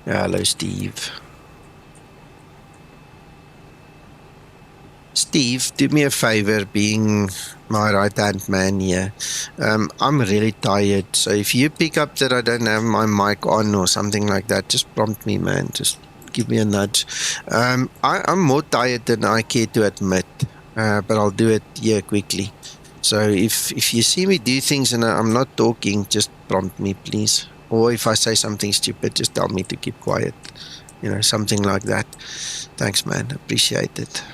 Hello, Steve. Steve, do me a favor, being my right-hand man here. I'm really tired, so if you pick up that I don't have my mic on or something like that, just prompt me, man. Just give me a nudge. I'm more tired than I care to admit, but I'll do it here quickly. So if you see me do things and I'm not talking, just prompt me, please. Or if I say something stupid, just tell me to keep quiet. You know, something like that. Thanks, man. Appreciate it.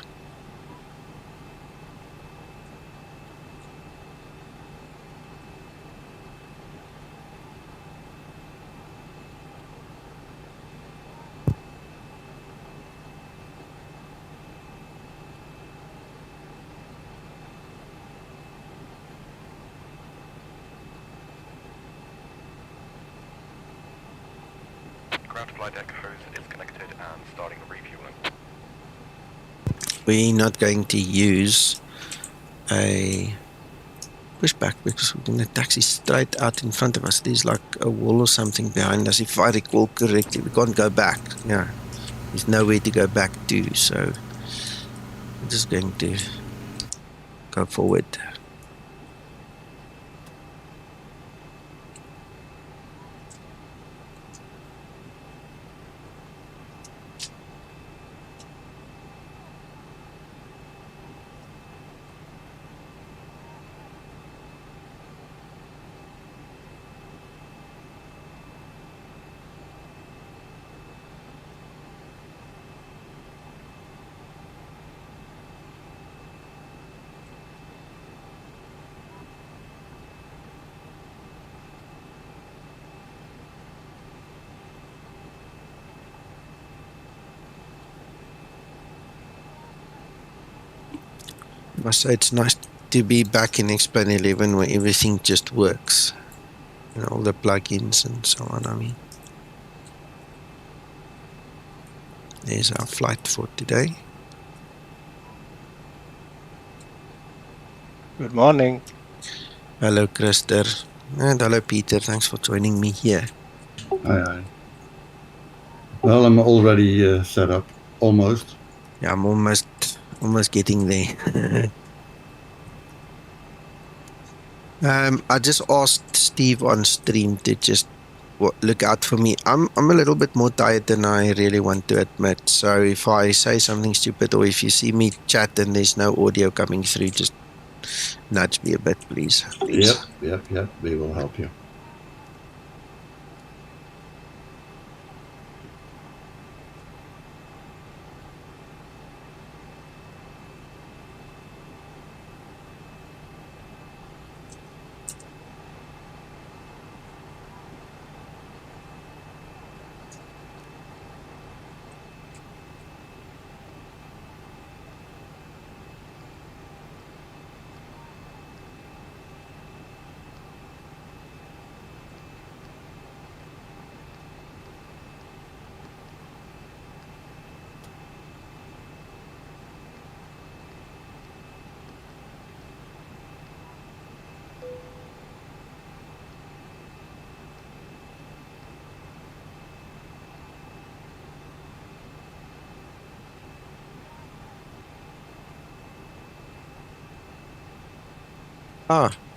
Ground flight echoes is connected and starting refueling. We're not going to use a pushback because we're going to taxi straight out in front of us. There's like a wall or something behind us. If I recall correctly, we can't go back. Yeah, there's nowhere to go back to, so we're just going to go forward. I must say it's nice to be back in Explain 11 where everything just works. You know, all the plugins and so on, I mean. There's our flight for today. Good morning. Hello, Krister. And hello, Peter. Thanks for joining me here. Hi. Well, I'm already set up, almost. Yeah, I'm almost getting there. I just asked Steve on stream to just look out for me. I'm a little bit more tired than I really want to admit. So if I say something stupid or if you see me chat and there's no audio coming through, just nudge me a bit, please. Yep. We will help you.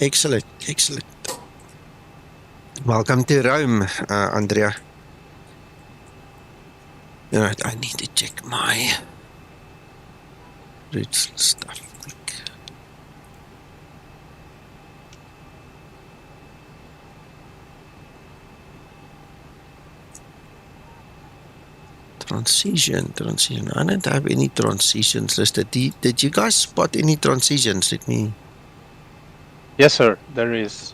Excellent. Welcome to Rome, Andrea. All right, I need to check my routes stuff quick. Transition. I don't have any transitions listed. Did you guys spot any transitions? Let me. Yes, sir. There is.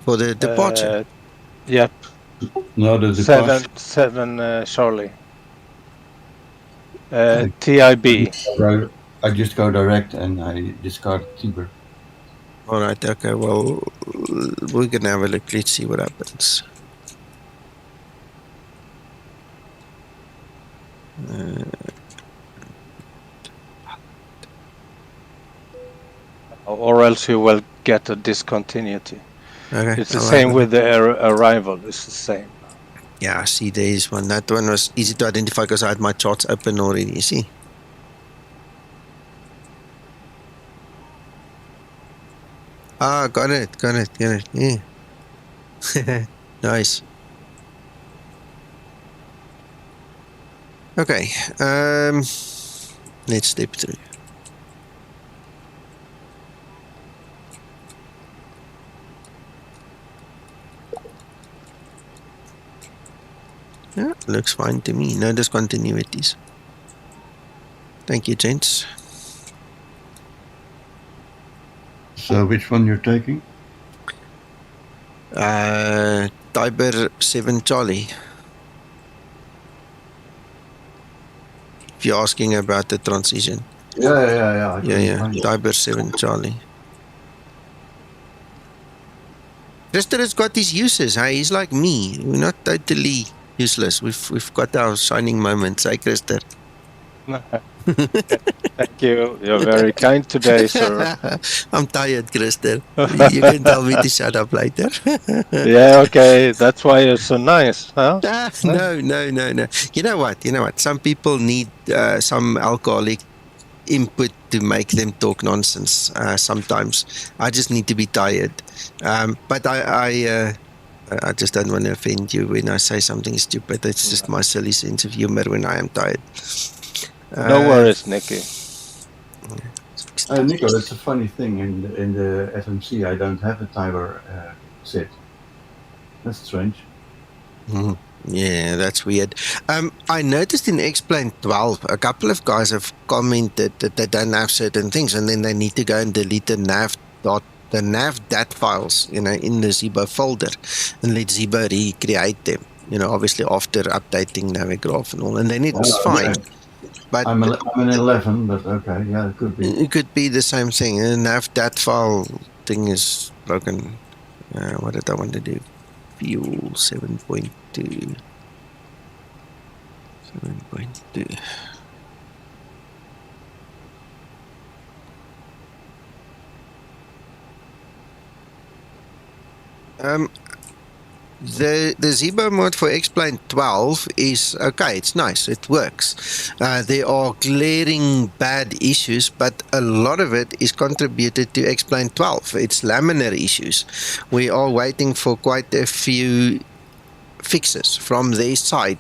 For the departure? Yep. No, the departure. 7 Charlie. TIB. I just go direct and I discard TIBER. All right. Okay. Well, we're gonna have a look. Let's see what happens. Or else you will get a discontinuity. Okay. It's the same with the arrival. It's the same. Yeah, see, there is one. That one was easy to identify because I had my charts open already, you see. Ah, got it. Yeah. Nice. Okay, let's step through. Yeah, looks fine to me. No discontinuities. Thank you, gents. So which one you're taking? TIBER 7 Charlie. If you're asking about the transition. Yeah. Yeah. TIBER 7 Charlie. Krister has got his uses, hey? He's like me. We're not totally useless. We've got our shining moments, hey, Krister? Thank you. You're very kind today, sir. I'm tired, Krister. You can tell me to shut up later. Yeah, okay. That's why you're so nice, huh? No. You know what? Some people need some alcoholic input to make them talk nonsense sometimes. I just need to be tired. But I just don't want to offend you when I say something stupid. It's just my silly sense of humor when I am tired. No worries, Nicky. Nico, that's a funny thing. In the FMC, I don't have a timer set. That's strange. Yeah, that's weird. I noticed in X-Plane 12, a couple of guys have commented that they don't have certain things, and then they need to go and delete the nav.dat files, in the Zibo folder, and let Zibo recreate them. Obviously after updating Navigraph and all, and then it's fine. Yeah. But I'm an 11, but okay, yeah, it could be. It could be the same thing. The nav.dat file thing is broken. What did I want to do? Fuel 7.2. 7.2. The Zibo mod for X-Plane 12 is okay, it's nice, it works. There are glaring bad issues, but a lot of it is contributed to X-Plane 12. It's laminar issues. We are waiting for quite a few fixes from their side.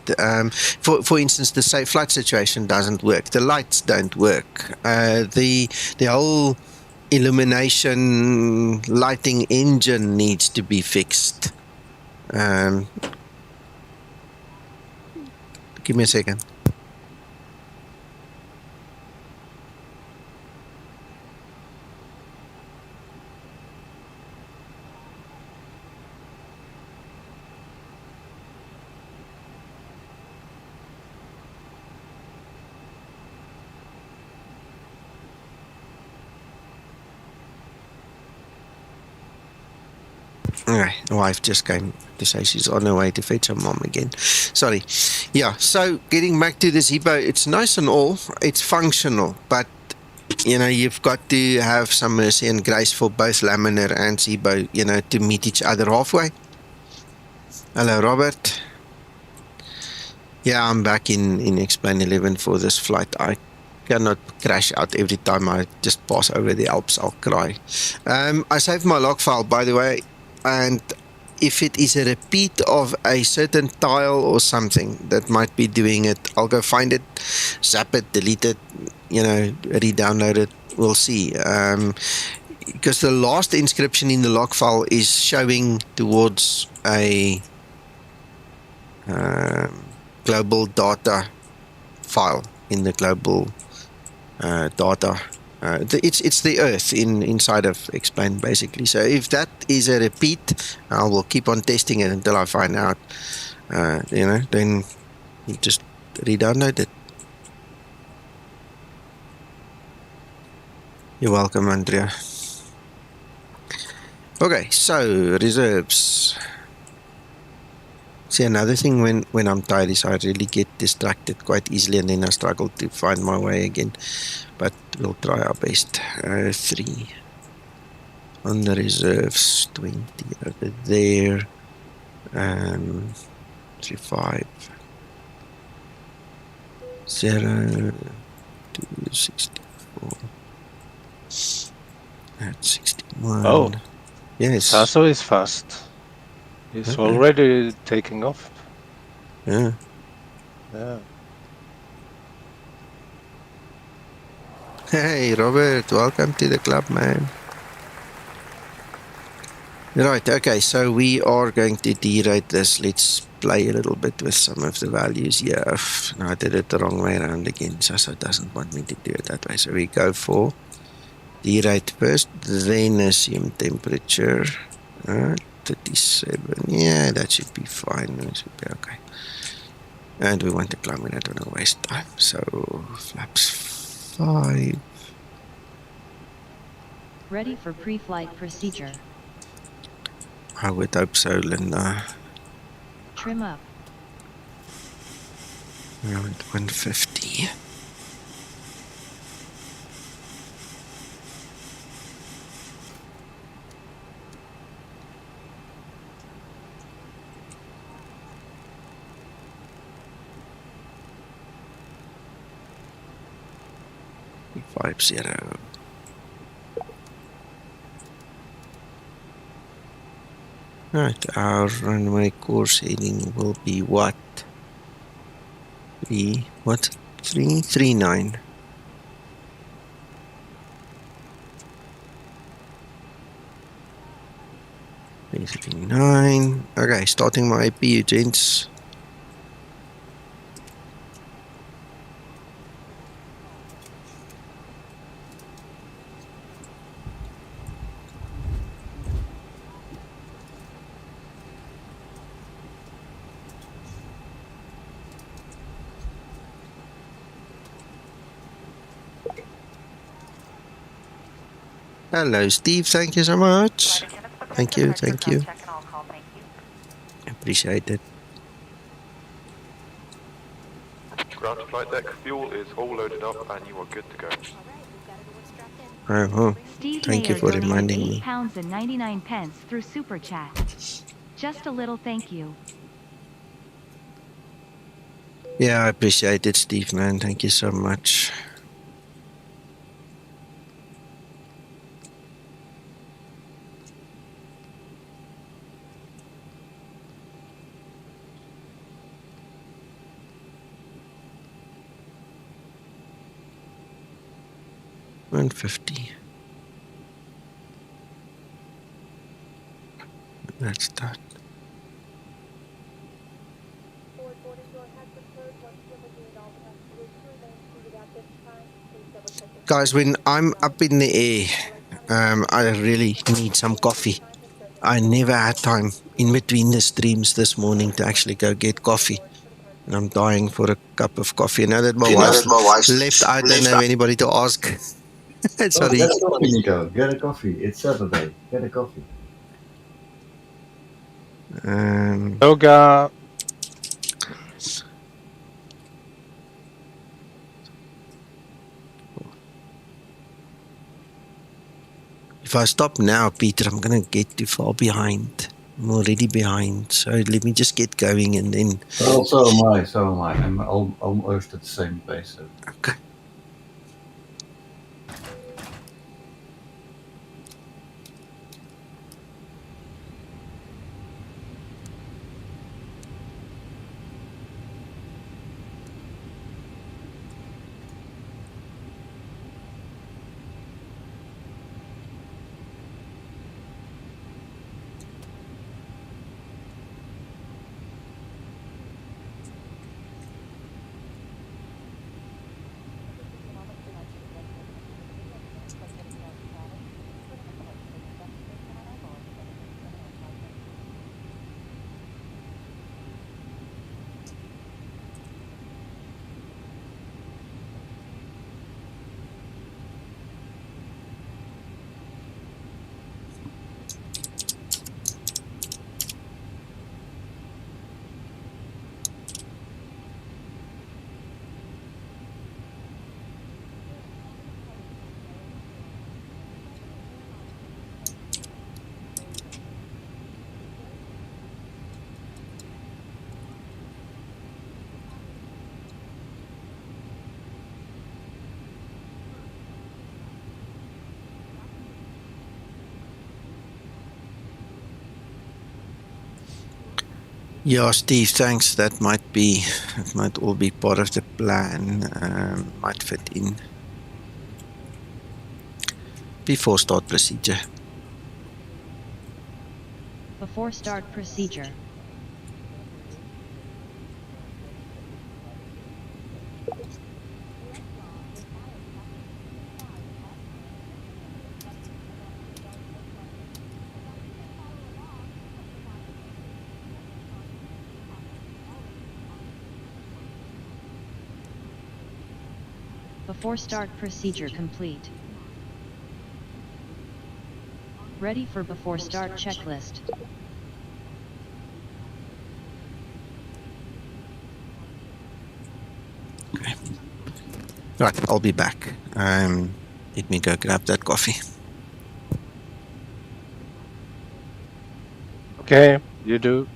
For instance, the safe flight situation doesn't work. The lights don't work. The whole illumination lighting engine needs to be fixed. Give me a second. Okay, the wife just came to say she's on her way to fetch her mom again. Sorry. Yeah, so getting back to the Zibo, it's nice and all. It's functional, but you've got to have some mercy and grace for both laminar and Zibo, to meet each other halfway. Hello, Robert. Yeah, I'm back in X-Plane 11 for this flight. I cannot crash out every time I just pass over the Alps. I'll cry. I saved my log file, by the way, and if it is a repeat of a certain tile or something that might be doing it, I'll go find it, zap it, delete it, re-download it. We'll see. Because the last inscription in the log file is showing towards a global data file in the global data. It's the Earth inside of X-Plane, basically. So if that is a repeat, I will keep on testing it until I find out. Then you just re-download it. You're welcome, Andrea. Okay, so reserves. See, another thing when I'm tired is I really get distracted quite easily, and then I struggle to find my way again. But we'll try our best. 3 on the reserves, 20 over there. 35 0 to 64. That's 61. Oh, Yes. Sasso is fast. He's Okay. already taking off. Yeah. Yeah. Hey, Robert, welcome to the club, man. Right, okay, so we are going to derate this. Let's play a little bit with some of the values here. No, I did it the wrong way around again. Sasso doesn't want me to do it that way. So we go for derate first, then assume temperature. 37. Yeah, that should be fine. That should be okay. And we want to climb, we don't want to waste time. So flaps 5. Ready for pre-flight procedure. I would hope so, Linda. Trim up. Around 150. Five zero. Right, our runway course heading will be what? 339. 339. Okay, starting my APU, gents. Hello, Steve. Thank you so much. Thank you. Appreciate it. Ground to flight deck, fuel is all loaded up and you are good to go. Oh, Steve thank you Mayer for donated reminding me. £8.99 through SuperChat. Just a little thank you. Yeah, I appreciate it, Steve, man. Thank you so much. $150. That's that. Guys, when I'm up in the air, I really need some coffee. I never had time in between the streams this morning to actually go get coffee. And I'm dying for a cup of coffee. Now that my wife's left, I don't have anybody to ask. Sorry. Get a coffee, Nico. Get a coffee. It's Saturday. Get a coffee. Yoga. If I stop now, Peter, I'm going to get too far behind. I'm already behind. So let me just get going and then... Well, so am I. I'm almost at the same pace. So. Okay. Yeah, Steve, thanks. That might all be part of the plan. Might fit in before start procedure. Before start procedure. Before start procedure complete. Ready for before start checklist. Okay. Right, I'll be back. Let me go grab that coffee. Okay, you do.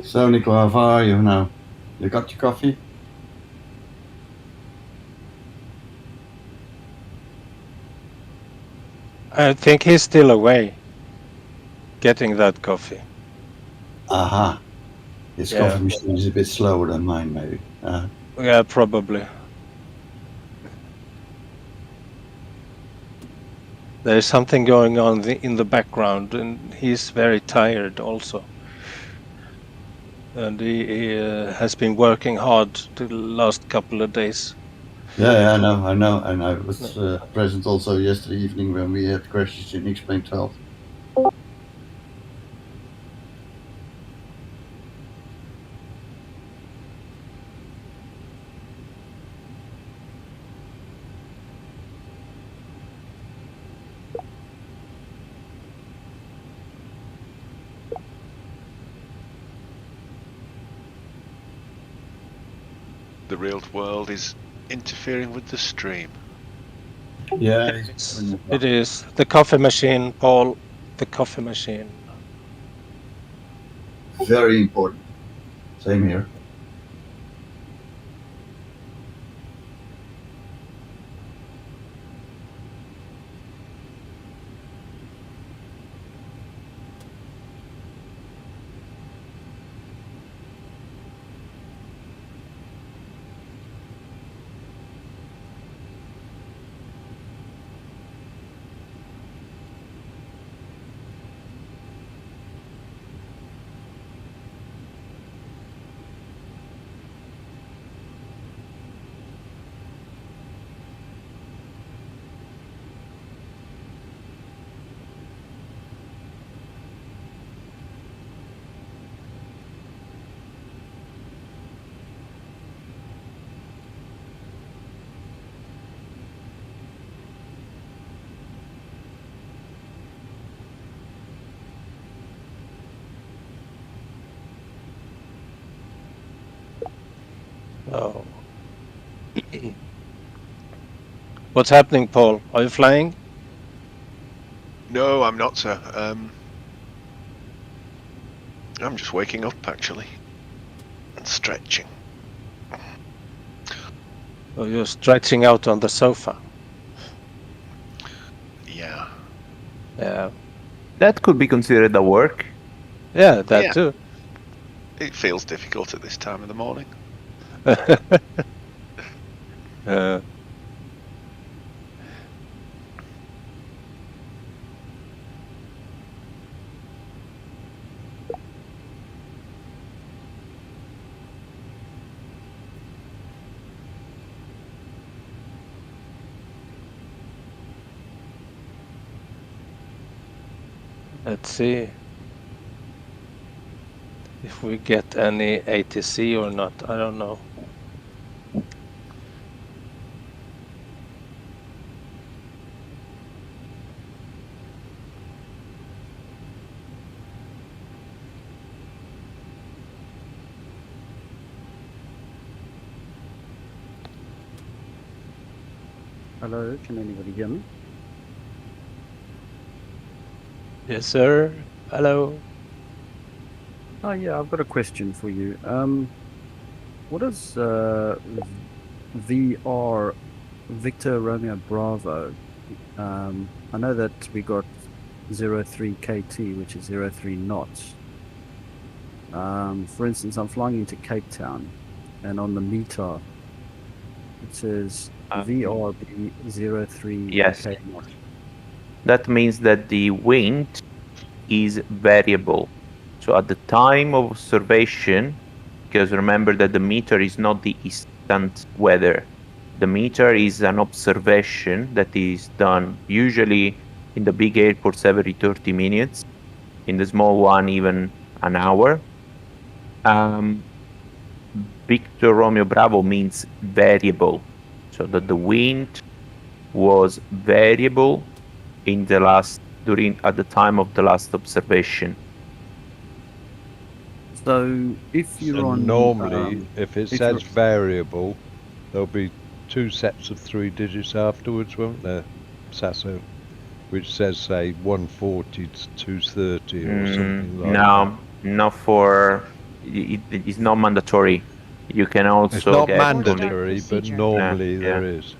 So, NIKOL, how are you now? You got your coffee? I think he's still away, getting that coffee. Aha. His Yeah. coffee machine is a bit slower than mine, maybe. Yeah, probably. There's something going on in the background, and he's very tired also. And he has been working hard the last couple of days. Yeah, I know. And I was present also yesterday evening when we had crashes in X-Plane 12. The real world is interfering with the stream. Yeah, It is. The coffee machine, Paul. The coffee machine. very important. Same here. Oh. What's happening, Paul? Are you flying? No, I'm not, sir. I'm just waking up, actually. And stretching. Oh, you're stretching out on the sofa. Yeah. Yeah. That could be considered a work. Yeah, that Yeah. too. It feels difficult at this time of the morning. Let's see if we get any ATC or not. I don't know. Hello, can anybody hear me? Yes, sir. Hello. Oh yeah, I've got a question for you. What is VR Victor Romeo Bravo? I know that we got 03 KT, which is 03 knots. For instance, I'm flying into Cape Town, and on the meter it says VRB 03 Yes. K knot. That means that the wind is variable. So at the time of observation, because remember that the meter is not the instant weather. The meter is an observation that is done usually in the big airports every 30 minutes, in the small one even an hour. Victor Romeo Bravo means variable, so that the wind was variable in the at the time of the last observation. So if you're And on normally, if it if says you're- variable, there'll be 2 sets of 3 digits afterwards, won't there, Sasso? Which says, say, 140 to 230 or something like that. No, not for. It's not mandatory. You can also It's not get mandatory, but procedure. normally Yeah. there is.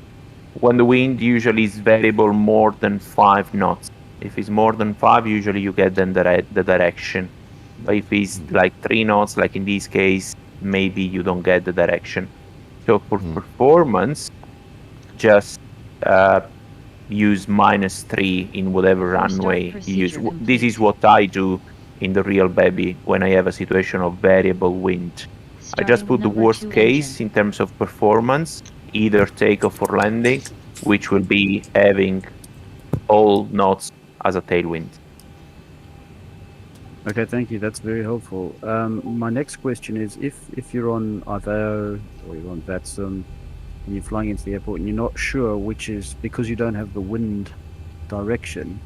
When the wind usually is variable more than 5 knots. If it's more than 5, usually you get then the direction. But if it's like 3 knots, like in this case, maybe you don't get the direction. So for performance, just use -3 in whatever runway you use. procedure This is complete. what I do in the real baby when I have a situation of variable wind. I just Starting put the number worst 2 case engine. in terms of performance, either takeoff or landing, which will be having all knots as a tailwind. Okay, thank you. That's very helpful. My next question is, if you're on ALIVO or you're on VATSIM and you're flying into the airport and you're not sure which is, because you don't have the wind direction,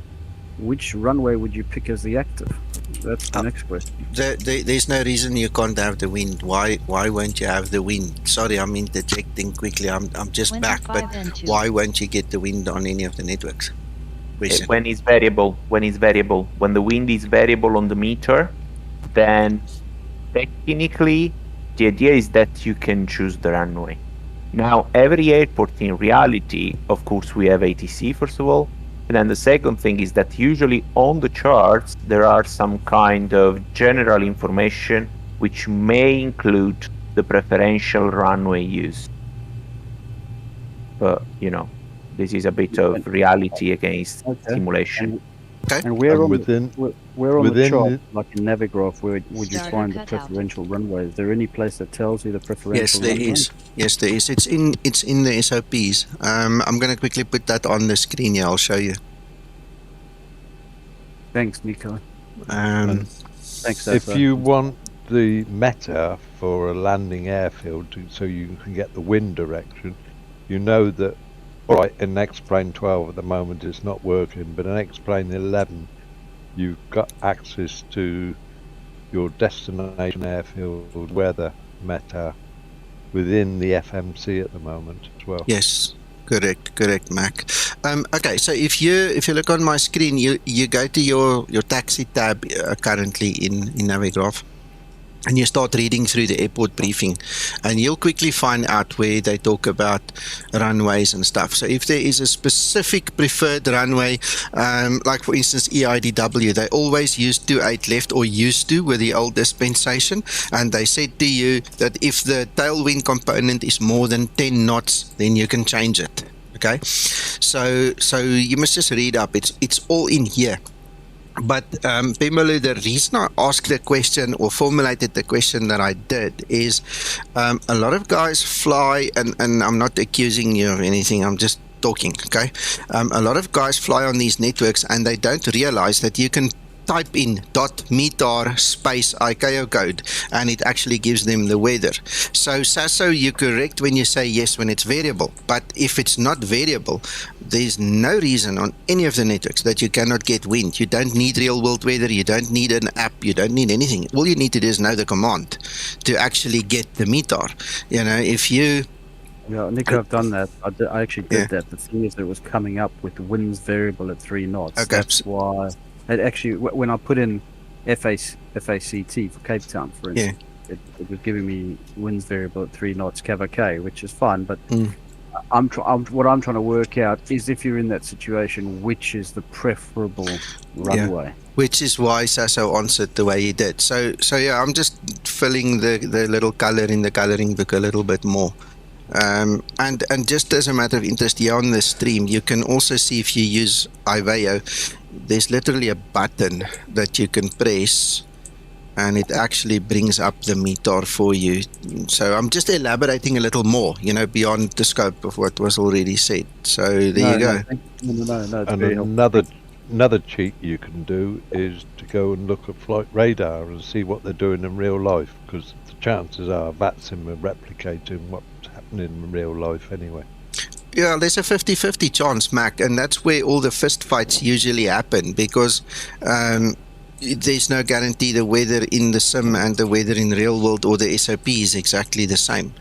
which runway would you pick as the active? That's the next question. There's no reason you can't have the wind. Why won't you have the wind? Sorry, I'm interjecting quickly. I'm just Winter back, but 5 and 2. why won't you get the wind on any of the networks? Question. When it's variable, when the wind is variable on the meter, then technically the idea is that you can choose the runway. Now, every airport in reality, of course, we have ATC first of all, and then the second thing is that usually on the charts there are some kind of general information which may include the preferential runway use. But you know, this is a bit of reality against simulation. And where And on within- where on the within chart, the- like in Navigraph, where would you Starter find the cutout. preferential runway? Is there any place that tells you the preferential Yes, there runway? is. Yes, there is. It's in the SOPs. I'm going to quickly put that on the screen here. I'll show you. Thanks, Nico. Thanks, If Safa. you want the meta for a landing airfield so you can get the wind direction, you know that, alright, in X-Plane 12 at the moment it's not working, but in X-Plane 11 you've got access to your destination airfield weather meta within the FMC at the moment as well. Yes, correct, Mac. Okay, so if you look on my screen, you go to your taxi tab currently in Navigraph, and you start reading through the airport briefing, and you'll quickly find out where they talk about runways and stuff. So if there is a specific preferred runway, like for instance EIDW, they always use 28 left, or used to with the old dispensation, and they said to you that if the tailwind component is more than 10 knots, then you can change it. Okay, so you must just read up. It's all in here. But Pemelo, the reason I asked the question or formulated the question that I did is a lot of guys fly, and I'm not accusing you of anything, I'm just talking, okay? A lot of guys fly on these networks and they don't realize that you can type in .METAR space ICAO code and it actually gives them the weather. So Sasso, you're correct when you say yes when it's variable, but if it's not variable, there's no reason on any of the networks that you cannot get wind. You don't need real world weather, you don't need an app, you don't need anything. All you need to do is know the command to actually get the METAR. You know, if you Yeah, Nico, I've done that. I actually did that. The thing is that it was coming up with the winds variable at 3 knots. Okay. That's why. It actually, when I put in FACT for Cape Town, for instance, it was giving me winds variable at 3 knots, K, which is fine. But what I'm trying to work out is if you're in that situation, which is the preferable runway. Which is why Sasso answered the way he did. So yeah, I'm just filling the little color in the coloring book a little bit more. And just as a matter of interest, here on the stream, you can also see if you use IVAO, there's literally a button that you can press and it actually brings up the METAR for you. So I'm just elaborating a little more, you know, beyond the scope of what was already said. So there you go. No, it's And very helpful. another cheat you can do is to go and look at flight radar and see what they're doing in real life, because the chances are VATSIM are replicating what's happening in real life anyway. Yeah, there's a 50-50 chance, Mac, and that's where all the fist fights usually happen, because there's no guarantee the weather in the sim and the weather in real world or the SOP is exactly the same,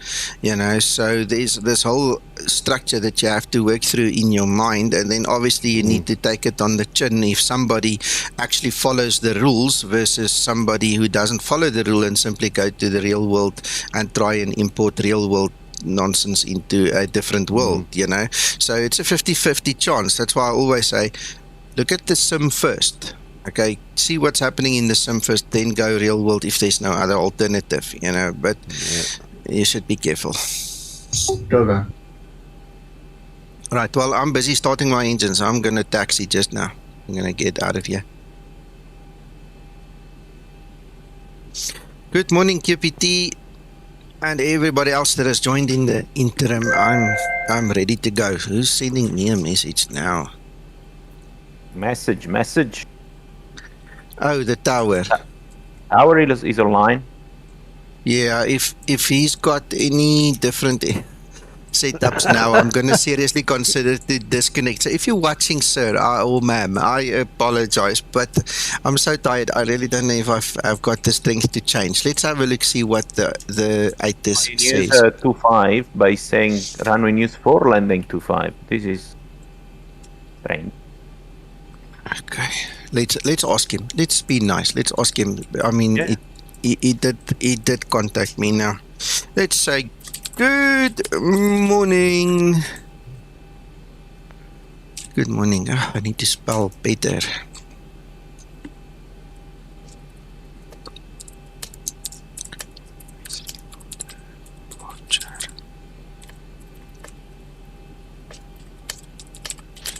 you know. So there's this whole structure that you have to work through in your mind, and then obviously you need to take it on the chin if somebody actually follows the rules versus somebody who doesn't follow the rule and simply go to the real world and try and import real world nonsense into a different world, you know. So it's a 50-50 chance. That's why I always say, look at the sim first, okay? See what's happening in the sim first, then go real world if there's no other alternative, you know. But you should be careful. Go. Right, well, I'm busy starting my engine, so I'm gonna taxi just now. I'm gonna get out of here. Good morning, QPT. And everybody else that has joined in the interim, I'm ready to go. Who's sending me a message now? Message. Oh, the tower. Tower is online. Yeah, if he's got any different setups now. I'm going to seriously consider to disconnect. So if you're watching, sir or ma'am, I apologize, but I'm so tired. I really don't know if I've got the strength to change. Let's have a look, see what the ATIS You says. use 25 by saying runway news 4 landing 25. This is strange. Okay, let's ask him. Let's be nice. Let's ask him. I mean, Yeah. he did contact me now. Let's say good morning. Good morning. Oh, I need to spell better.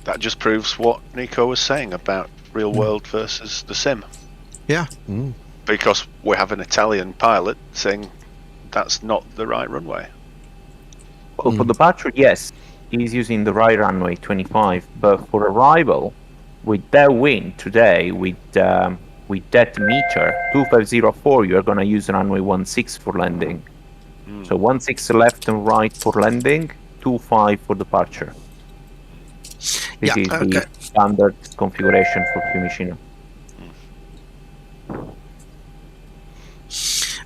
That just proves what Nico was saying about real world versus the sim. Yeah. Because we have an Italian pilot saying that's not the right runway. Well, for departure, yes, he's using the right runway 25. But for arrival, with that wind today, with that meter 2504, you're gonna use runway 16 for landing. So 16 left and right for landing, 25 for departure. This is the standard configuration for Fiumicino.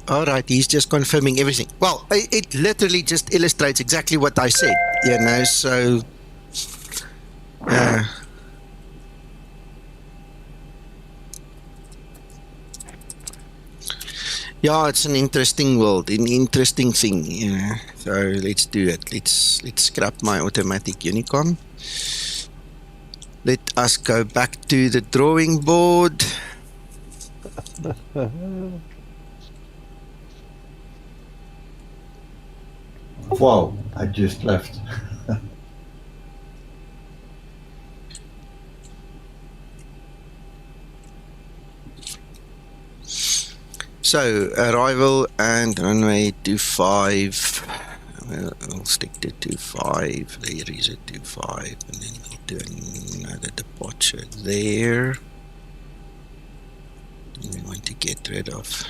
All right, he's just confirming everything. Well, it literally just illustrates exactly what I said, you know, so... yeah, it's an interesting world, an interesting thing, you know. So let's do it. Let's scrap my automatic Unicom. Let us go back to the drawing board. Wow, I just left. So, arrival and runway 25. We'll stick to 25. There is a 25. And then we'll do another departure there. And we want to get rid of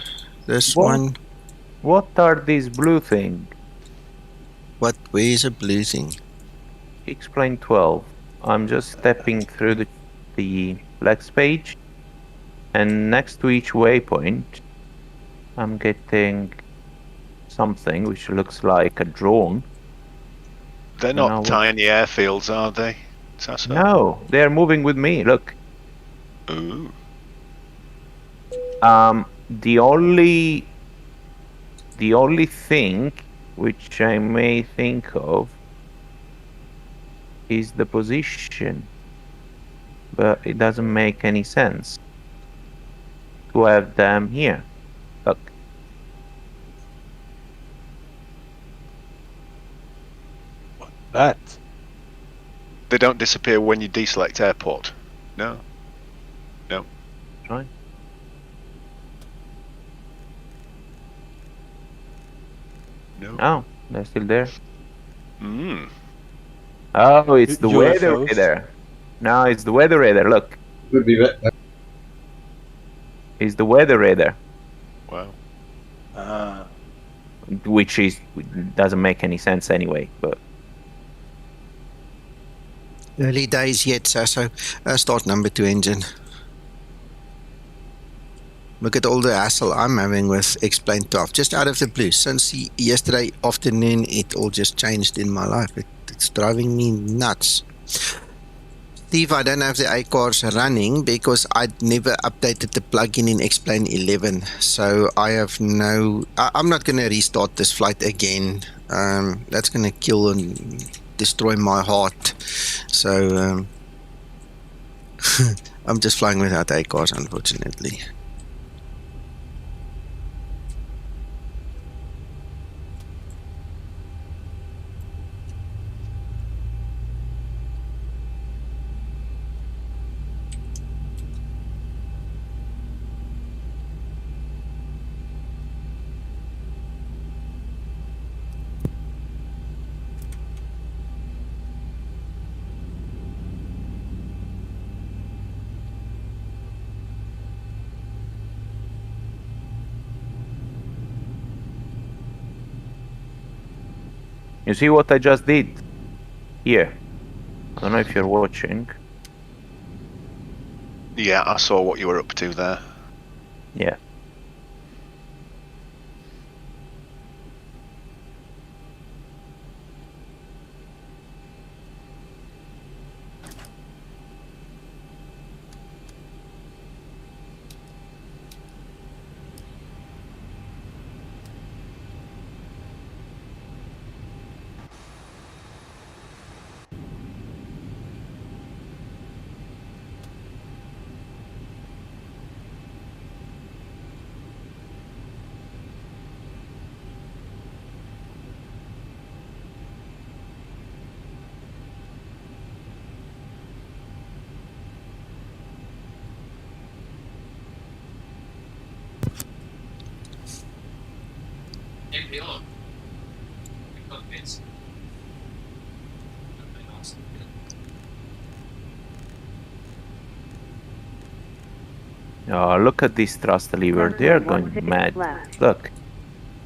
this one. What are these blue things? Where's a blue thing? Explain 12. I'm just stepping through the flex page, and next to each waypoint, I'm getting something which looks like a drone. They're not tiny airfields, are they? Tasso? No, they're moving with me. Look. Ooh. The only thing which I may think of is the position, but it doesn't make any sense to have them here. Look. That. They don't disappear when you deselect airport. No. No. Right. No. Oh, they're still there. Mm. Oh, it's the weather UFOs. radar. No, it's the weather radar. Look. Could be that. It's the weather radar. Wow. Which doesn't make any sense anyway, but Early days yet, so start number 2 engine. Look at all the hassle I'm having with Explain 12, just out of the blue. Since yesterday afternoon, it all just changed in my life. It's driving me nuts. Steve, I don't have the ACARs running because I never updated the plugin in Explain 11. So I have I'm not going to restart this flight again. That's going to kill and destroy my heart. So I'm just flying without ACARs, unfortunately. You see what I just did? Here. I don't know if you're watching. Yeah, I saw what you were up to there. Yeah. Oh, look at this thrust lever. They are going mad. Look.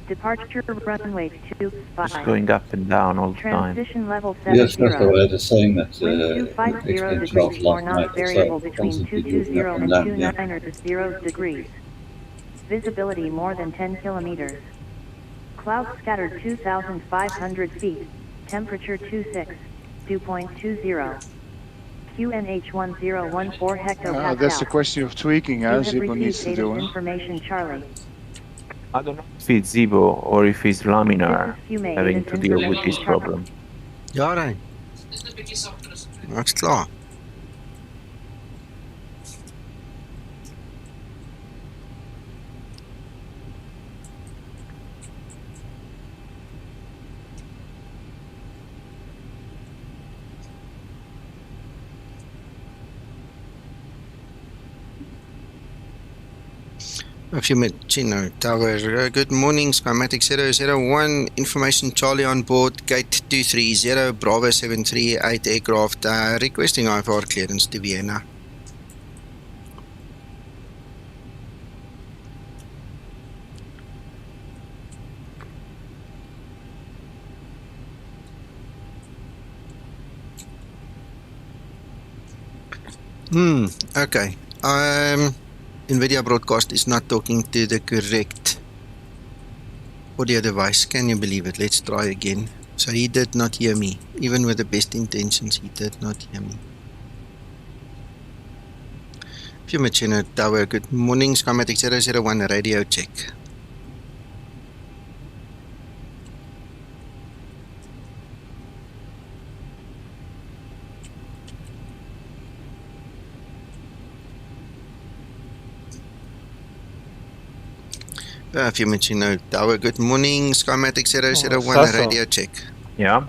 Departure runway 25. Just going up and down all the time. Transition level 70. Yes, that's what I was saying that Wind 250 explained degrees last or night. not variable It's between constantly 220 moving up and and down, 290 degrees. Visibility more than 10 kilometers. Clouds scattered 2,500 feet. Temperature 26, 2.20. QNH 1014 hectopascal. That's a question of tweaking, Zibo needs to do. Information, Charlie. I don't know if it's Zibo or if it's Laminar having to deal with this problem. Ja, nee. Ek's klaar. Chino Tower, good morning, Skymatix 001, information Charlie on board, gate 230, Bravo 738 aircraft, requesting IFR clearance to Vienna. Okay. NVIDIA broadcast is not talking to the correct audio device. Can you believe it? Let's try again. So he did not hear me. Even with the best intentions, he did not hear me. Pumachino Tower, good morning. Skymatix 001, radio check. Pumachino Tower, good morning. Skymatix 001, radio check. Yeah.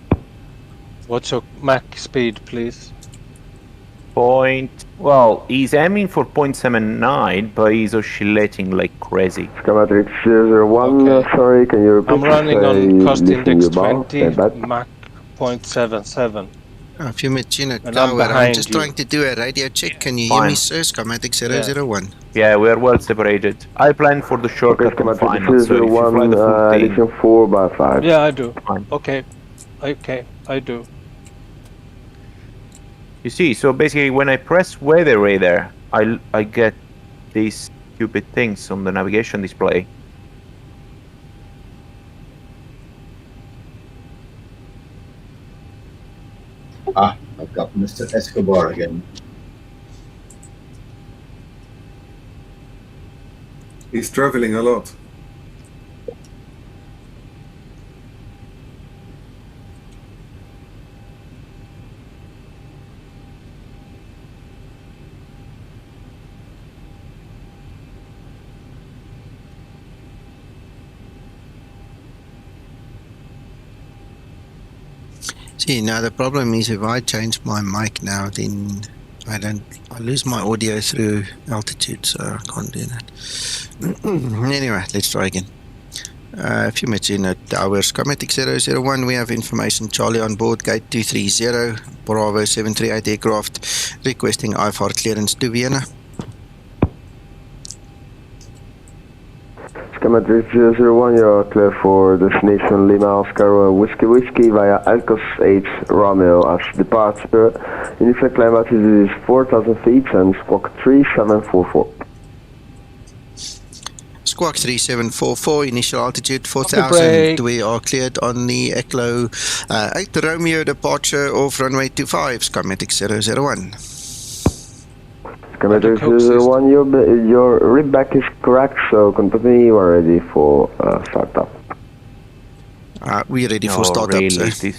What's your Mach speed, please? Well, he's aiming for 0.79, but he's oscillating like crazy. Skymatix 001, Okay. sorry, can you repeat? I'm running on cost index 20, Mach 0.77. Pumachino And I'm Tower, I'm behind just you. trying to do a radio check. Can you hear me, sir? Skymatix 001. Yeah, we are well separated. I plan for the shortcut Okay, and final, Skymatix so if you fly the full thing... addition 4/5. Yeah, I do. Fine. Okay, I do. You see, so basically when I press weather radar, I get these stupid things on the navigation display. I've got Mr. Escobar again. He's traveling a lot. See, now the problem is if I change my mic now, then I lose my audio through altitude, so I can't do that. Anyway, let's try again. Pumachino Tower, Skymatix 001, we have information Charlie on board, gate 230, Bravo 738 aircraft, requesting IFR clearance to Vienna. Skymatix 001, you're clear for destination Lima Oscar Whiskey Whiskey via Alcos H Romeo as departure. Initial climb altitude is 4,000 feet and squawk 3744. Squawk 3744, initial altitude break. 4,000. We are cleared on the Echo 8 Romeo departure of runway 25, Skymatix 001. Skymatix 001, your readback is correct, so contact me, you are ready for startup. We're ready for Oh, startup, really? sir.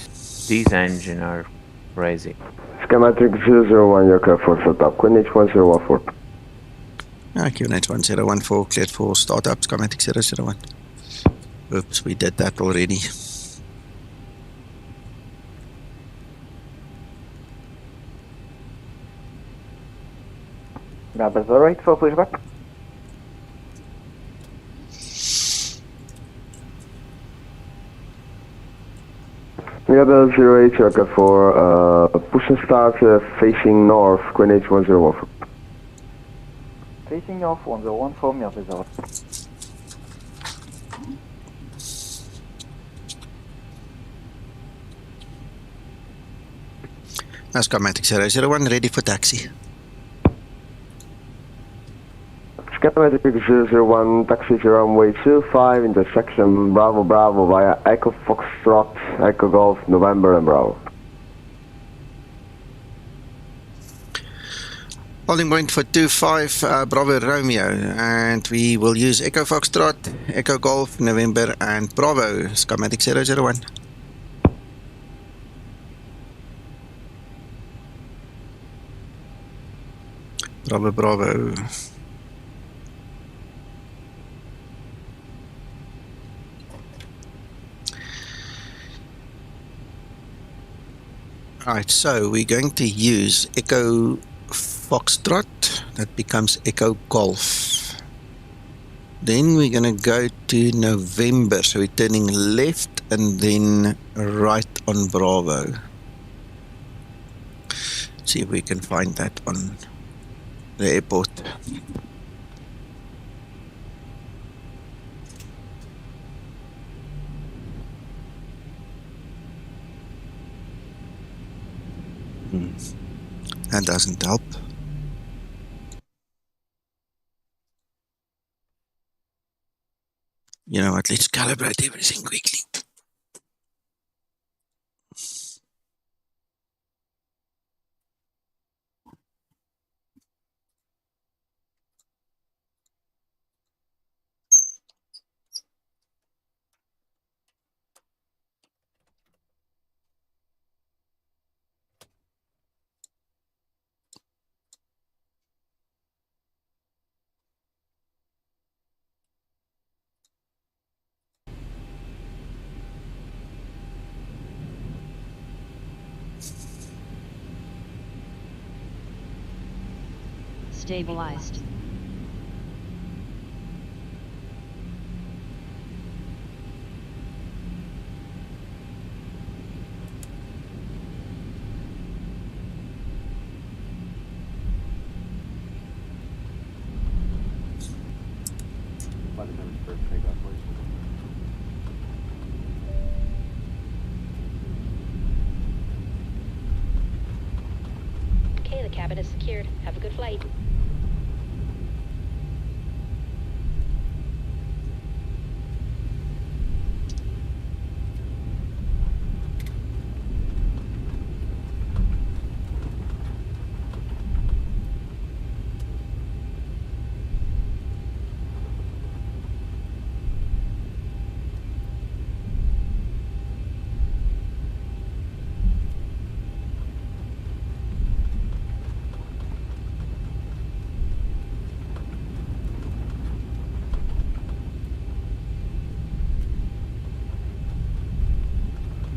These engines are crazy. Skymatix 001, you're clear for startup. QNH 1014. QNH 1014, cleared for startup, Skymatix 001. Oops, we did that already. Numbers all right for pushback. Level 08, you're clear for push and start facing north, QNH 1014. Facing north 1014, numbers all right. Skymatix 001, ready for taxi. Skymatix 001, taxi to runway 25, intersection Bravo Bravo via Echo Foxtrot, Echo Golf, November and Bravo. Holding point for 25, Bravo Romeo, and we will use Echo Foxtrot, Echo Golf, November and Bravo, Skymatix 001. Bravo Bravo. Alright, so we're going to use Echo Foxtrot, that becomes Echo Golf. Then we're going to go to November, so we're turning left and then right on Bravo. See if we can find that on the airport. That doesn't help. You know what, let's calibrate everything quickly. Stabilized. Okay, the cabin is secured. Have a good flight.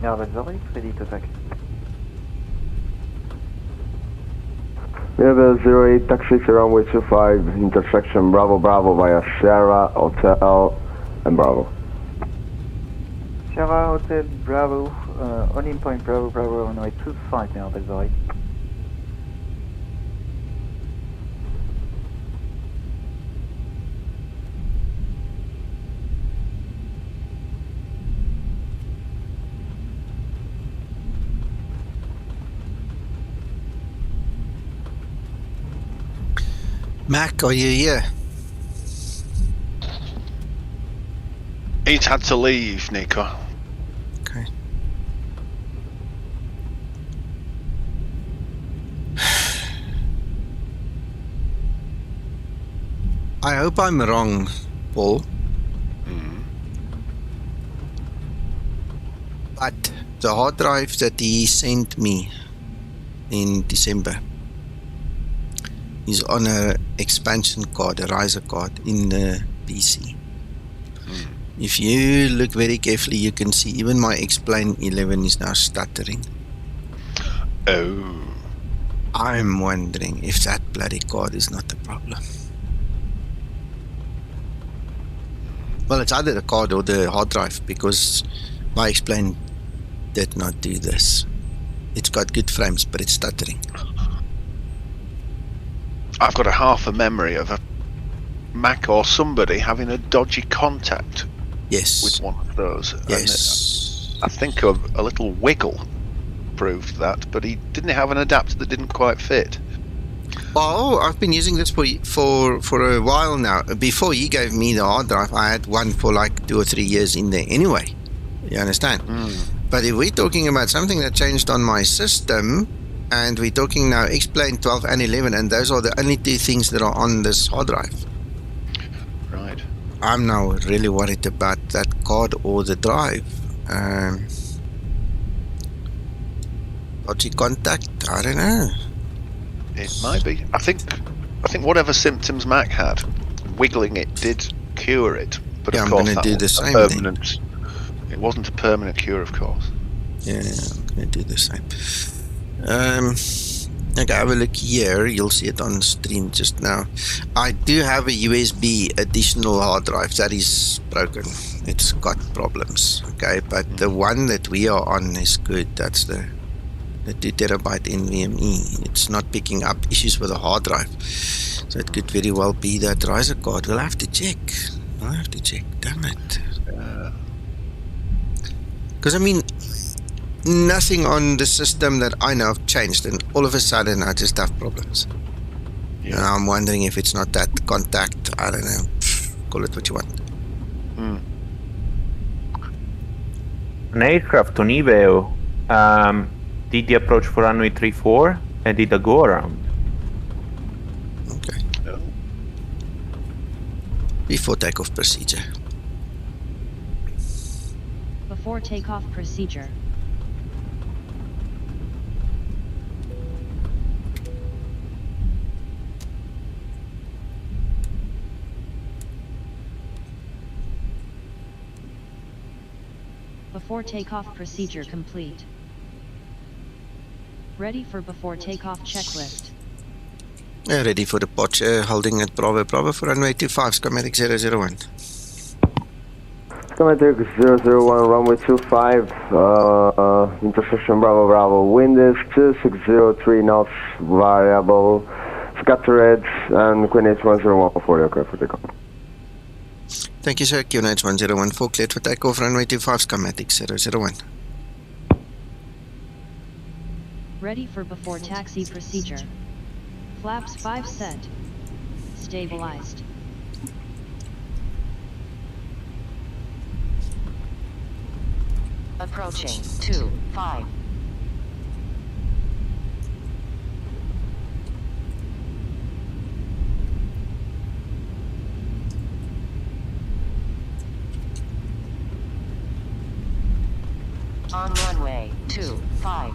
Now that's all right, ready to taxi. Level 08, taxi to runway 25, intersection Bravo Bravo via Sierra, Hotel and Bravo. Sierra Hotel Bravo, on in point Bravo Bravo runway 25 now, that's all right. Mac, are you here? He's had to leave, Nico. Okay. I hope I'm wrong, Paul. But the hard drive that he sent me in December is on a expansion card, a riser card in the PC. If you look very carefully, you can see even my X-Plane 11 is now stuttering. Oh. I'm wondering if that bloody card is not the problem. Well, it's either the card or the hard drive, because my X-Plane did not do this. It's got good frames, but it's stuttering. I've got a half a memory of a Mac or somebody having a dodgy contact. Yes. With one of those. Yes. And I think a little wiggle proved that, but he didn't have an adapter that didn't quite fit. Well, I've been using this for a while now. Before he gave me the hard drive, I had one for like 2 or 3 years in there anyway. You understand? But if we're talking about something that changed on my system, and we're talking now X-Plane 12 and 11, and those are the only two things that are on this hard drive. Right. I'm now really worried about that card or the drive. Dodgy contact? I don't know. It might be. I think whatever symptoms Mac had, wiggling it did cure it. But yeah, of I'm course going to do the same permanent. It wasn't a permanent cure, of course. Yeah, I'm going to do the same. Okay, have a look here. You'll see it on stream just now. I do have a USB additional hard drive that is broken. It's got problems. Okay, but the one that we are on is good. That's the 2 terabyte NVMe. It's not picking up issues with the hard drive. So it could very well be that riser card. We'll have to check. Damn it. Because I mean, nothing on the system that I know of changed, and all of a sudden I just have problems. Yeah. And I'm wondering if it's not that contact. I don't know. Call it what you want. An aircraft on eBay did the approach for runway 34 and did a go around. Okay. Before takeoff procedure. Before takeoff procedure. Before takeoff procedure complete. Ready for before takeoff checklist. Ready for departure, holding at Bravo for runway 25, Skymatix 001. Skymatix 001, runway 25, intersection Bravo, wind is 2603 knots, variable, scatter reds, and QNH 101 for the aircraft for takeoff. Thank you, sir. QNH 101, full cleared for takeoff, runway 25, Skymatix 001. Ready for before taxi procedure. Flaps 5 set. Stabilized. Approaching 25. On runway 25.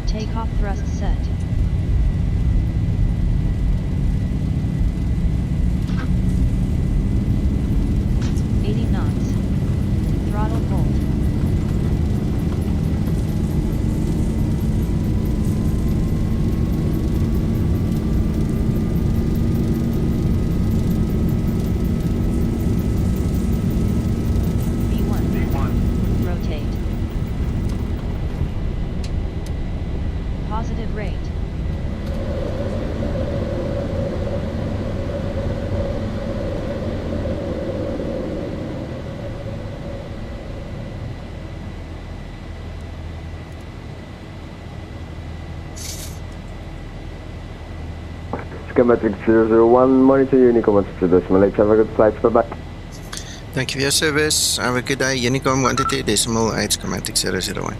Takeoff thrust set. knots. Throttle hold. Skymatix 001, monitor Unicom 12.8, have a good flight, bye-bye. Thank you for your service. Have a good day. Unicom 122.8, Skymatix 001.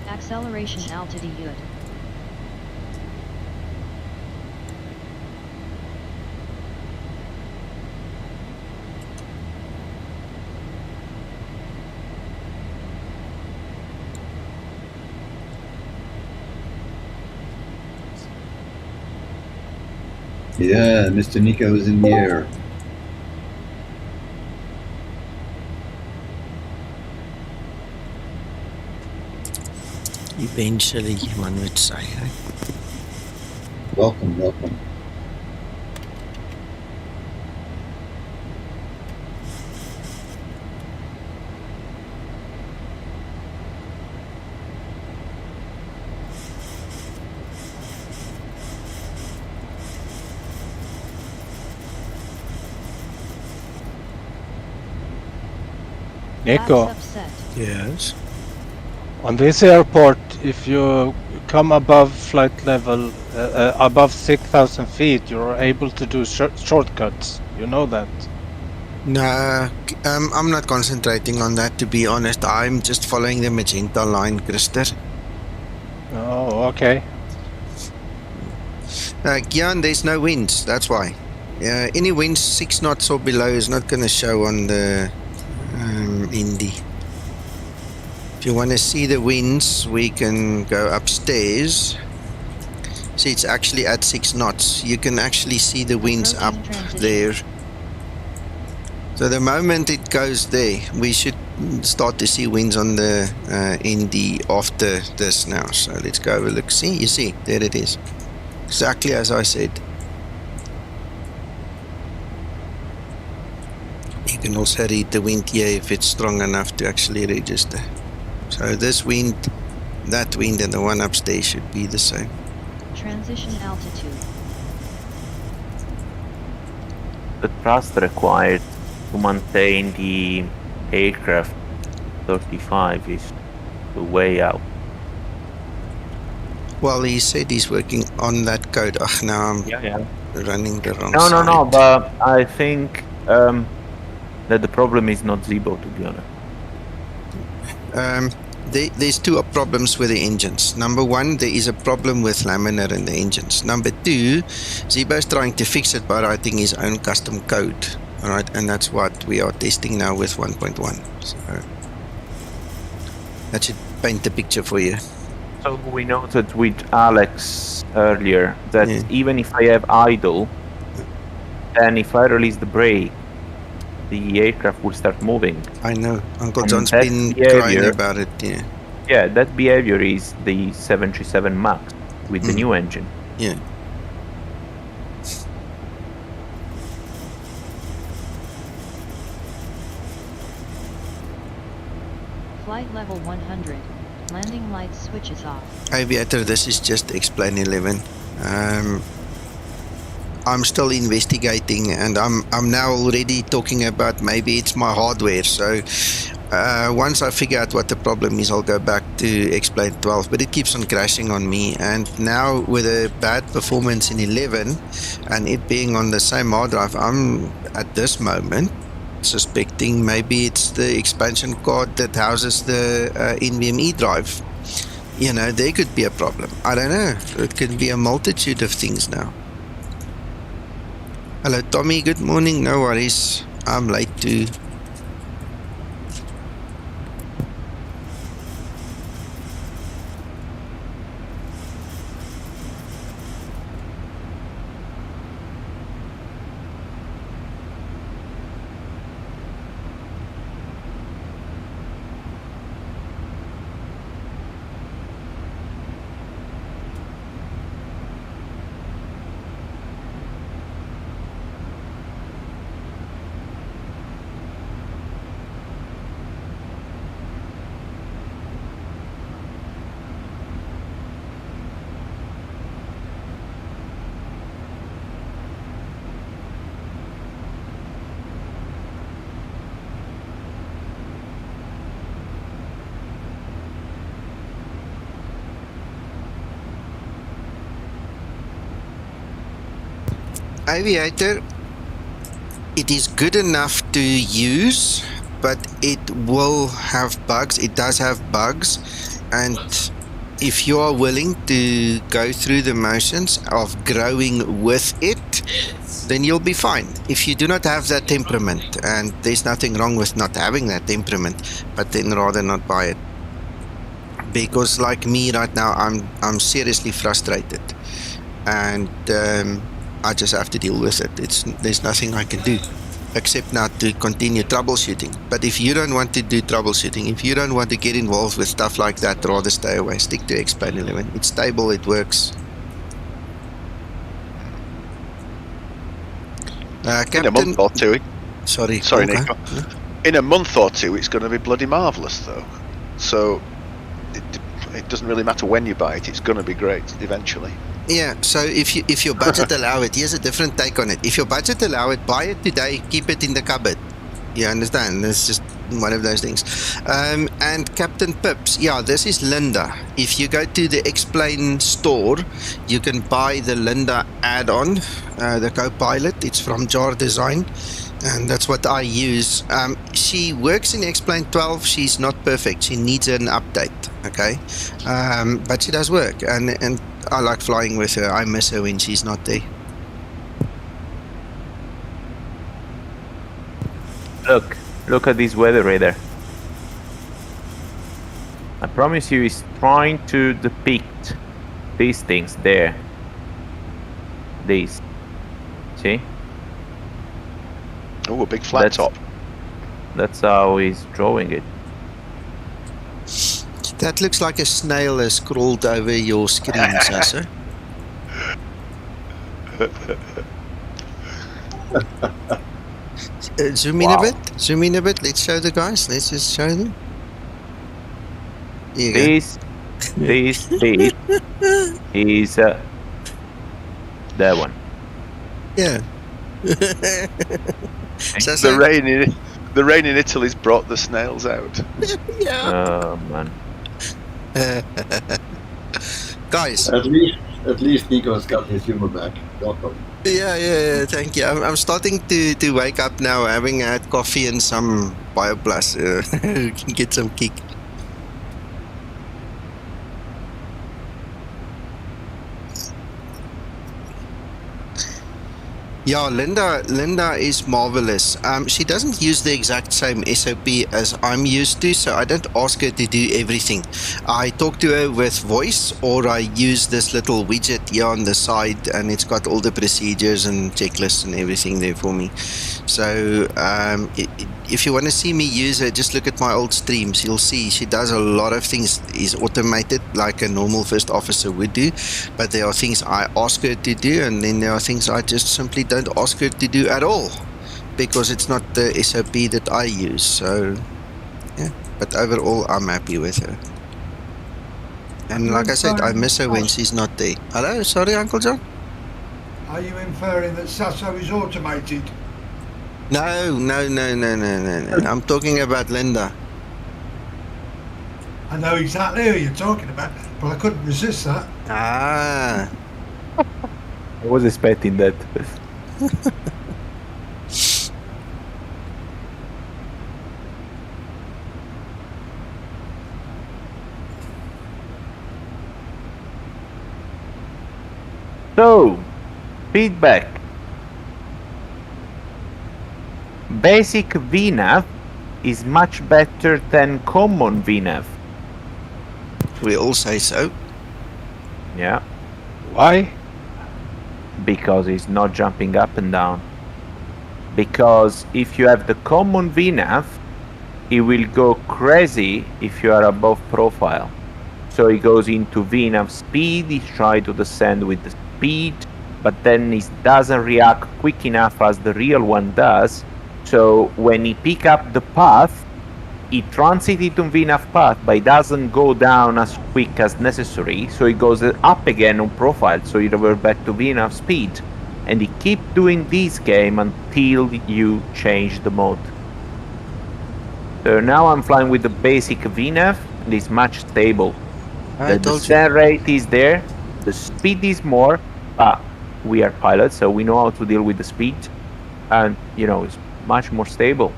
Acceleration altitude. Yeah, Mr. Nico is in the air. Eventually, one would say, eh? Welcome, welcome. Nico, Yes. on this airport, if you come above flight level, above 6,000 feet, you're able to do shortcuts. You know that? No, I'm not concentrating on that, to be honest. I'm just following the magenta line, Krister. Oh, okay. Gian, there's no winds, that's why. Any winds 6 knots or below is not going to show on the Indy. If you want to see the winds, we can go upstairs. See, it's actually at 6 knots. You can actually see the winds up there. So the moment it goes there, we should start to see winds on the Indy after this now. So let's go have a look. See, you see, there it is. Exactly as I said. You can also read the wind here if it's strong enough to actually register. So this wind, that wind, and the one upstairs should be the same. Transition altitude. The thrust required to maintain the aircraft 35 is way out. Well, he said he's working on that code. Ugh, now I'm running the wrong side. No, but I think that the problem is not Zibo, to be honest. There's two problems with the engines. Number one, there is a problem with laminar in the engines. Number two, Zibo's trying to fix it by writing his own custom code. All right, and that's what we are testing now with 1.1. So that should paint the picture for you. So we noted with Alex earlier that even if I have idle, then if I release the brake, the aircraft will start moving. I know. Uncle John's been crying about it, yeah. Yeah, that behavior is the 737 MAX with the new engine. Yeah. Flight level 100. Landing lights switches off. Aviator, this is just Explain 11. I'm still investigating, and I'm now already talking about maybe it's my hardware. So once I figure out what the problem is, I'll go back to Explain 12. But it keeps on crashing on me, and now with a bad performance in 11 and it being on the same hard drive, I'm at this moment suspecting maybe it's the expansion card that houses the NVMe drive. You know, there could be a problem. I don't know. It could be a multitude of things now. Hello, Tommy. Good morning. No worries. I'm late too. Aviator, it is good enough to use, but it will have bugs. It does have bugs, and if you are willing to go through the motions of growing with it, then you'll be fine. If you do not have that temperament, and there's nothing wrong with not having that temperament, but then rather not buy it. Because like me right now, I'm seriously frustrated, and I just have to deal with it. There's nothing I can do except now to continue troubleshooting. But if you don't want to do troubleshooting, if you don't want to get involved with stuff like that, rather stay away. Stick to X-Plane 11. It's stable, it works. Captain, in a month or two. Sorry, Nico. In a month or two, it's going to be bloody marvellous, though. So it doesn't really matter when you buy it; it's going to be great eventually. Yeah. So if your budget allow it, here's a different take on it. If your budget allow it, buy it today, keep it in the cupboard. You understand? It's just one of those things. And Captain Pips, yeah, this is Linda. If you go to the X-Plane store, you can buy the Linda add-on, the co-pilot. It's from Jar Design, and that's what I use. She works in X-Plane 12. She's not perfect. She needs an update, okay? But she does work, and I like flying with her. I miss her when she's not there. Look at this weather radar. I promise you, it's trying to depict these things there. These. See? Oh, a big flat top. That's how he's drawing it. That looks like a snail has crawled over your screen, Sasa. Zoom in a bit. Zoom in a bit. Let's show the guys. Let's just show them. This is that one. Yeah. The rain in Italy's brought the snails out. Yeah. Oh man. Guys. At least Nico's got his humor back. Welcome. Yeah, thank you. I'm starting to wake up now, having had coffee and some BioPlus. Get some kick. Yeah, Linda is marvelous. She doesn't use the exact same SOP as I'm used to, so I don't ask her to do everything. I talk to her with voice, or I use this little widget here on the side, and it's got all the procedures and checklists and everything there for me. So if you want to see me use her, just look at my old streams. You'll see she does a lot of things is automated like a normal first officer would do, but there are things I ask her to do, and then there are things I just simply don't ask her to do at all because it's not the SOP that I use. So yeah, but overall I'm happy with her, and like I said, I miss her when she's not there. Hello, sorry Uncle John? Are you inferring that Sasso is automated? No. I'm talking about Linda. I know exactly who you're talking about, but I couldn't resist that. Ah. I was expecting that. So, feedback. Basic VNAV is much better than common VNAV. We all say so. Yeah. Why? Because it's not jumping up and down. Because if you have the common VNAV, it will go crazy if you are above profile. So it goes into VNAV speed, it tries to descend with the speed, but then it doesn't react quick enough as the real one does. So when he pick up the path, it transits into VNAV path, but it doesn't go down as quick as necessary. So it goes up again on profile, so you revert back to VNAV speed. And you keep doing this game until you change the mode. So now I'm flying with the basic VNAV, and it's much stable. The descent rate is there, the speed is more, but we are pilots, so we know how to deal with the speed, and it's much more stable.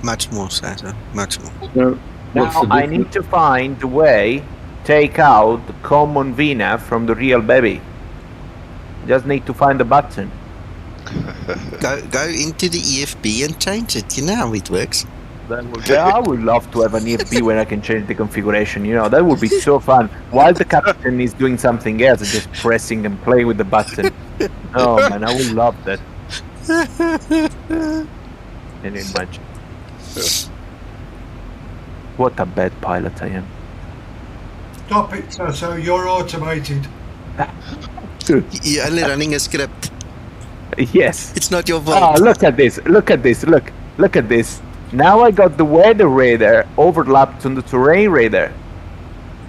Much more, Sato. Much more. So, what's Now the I difference? need to find a way take out the common VNAV from the real baby. Just need to find the button. Go into the EFB and change it. You know how it works. I would love to have an EFB where I can change the configuration. That would be so fun. While the captain is doing something else, just pressing and playing with the button. Oh man, I would love that. Can you imagine? What a bad pilot I am. Stop it, so you're automated. You're only running a script. Yes. It's not your fault. Oh, look at this. Look at this. Look at this. Now I got the weather radar overlapped on the terrain radar.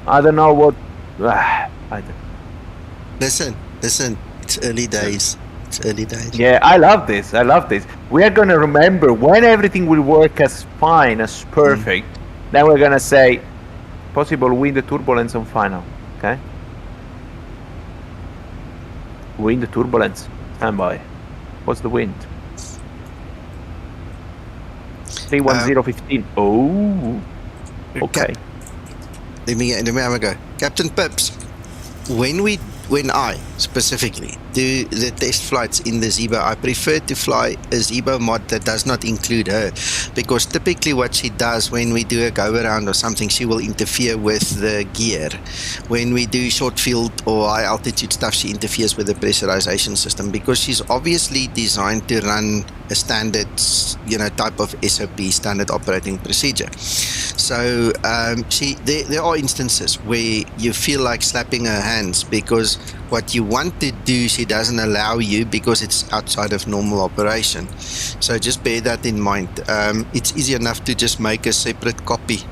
I don't know what... I don't... Listen. It's early days. Yeah, I love this. We are going to remember when everything will work as fine, as perfect. Then we're going to say, possible wind turbulence on final. Okay? Wind turbulence. Stand by. What's the wind? 31015. Oh. Okay. Let me have a go. Captain Pips, when I specifically do the test flights in the Zibo, I prefer to fly a Zibo mod that does not include her, because typically what she does when we do a go around or something, she will interfere with the gear. When we do short field or high altitude stuff, she interferes with the pressurization system, because she's obviously designed to run a standard type of SOP, standard operating procedure. So there are instances where you feel like slapping her hands, because what you want to do she doesn't allow you, because it's outside of normal operation. So just bear that in mind. It's easy enough to just make a separate copy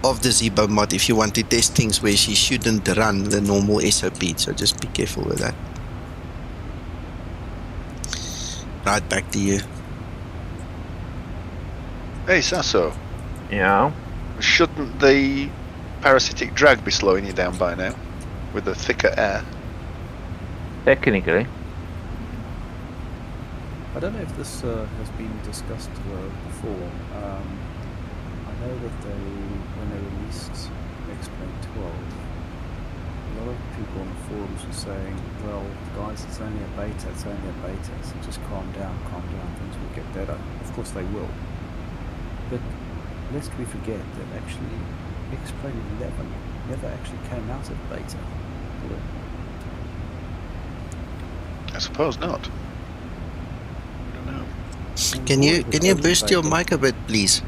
of the Zibo mod if you want to test things where she shouldn't run the normal SOP. So just be careful with that. Right, back to you. Hey, Sasso. Yeah? Shouldn't the parasitic drag be slowing you down by now? With the thicker air? Technically. I don't know if this has been discussed before. I know that when they released X-Plane 12, a lot of people on the forums were saying, well, guys, it's only a beta, so just calm down, things will get better. Of course they will. But lest we forget that actually X-Plane 11 never actually came out of beta. Did it? I suppose not. I don't know. Can you boost your mic a bit, please?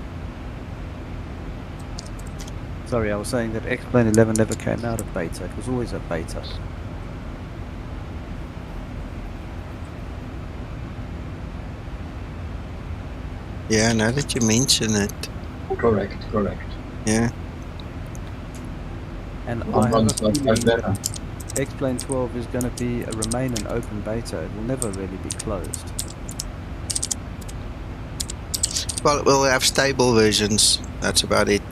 Sorry, I was saying that X-Plane 11 never came out of beta. It was always a beta. Yeah, now that you mention it. Correct. Yeah. And I have a feeling that X-Plane 12 is going to remain an open beta. It will never really be closed. Well, we'll have stable versions. That's about it.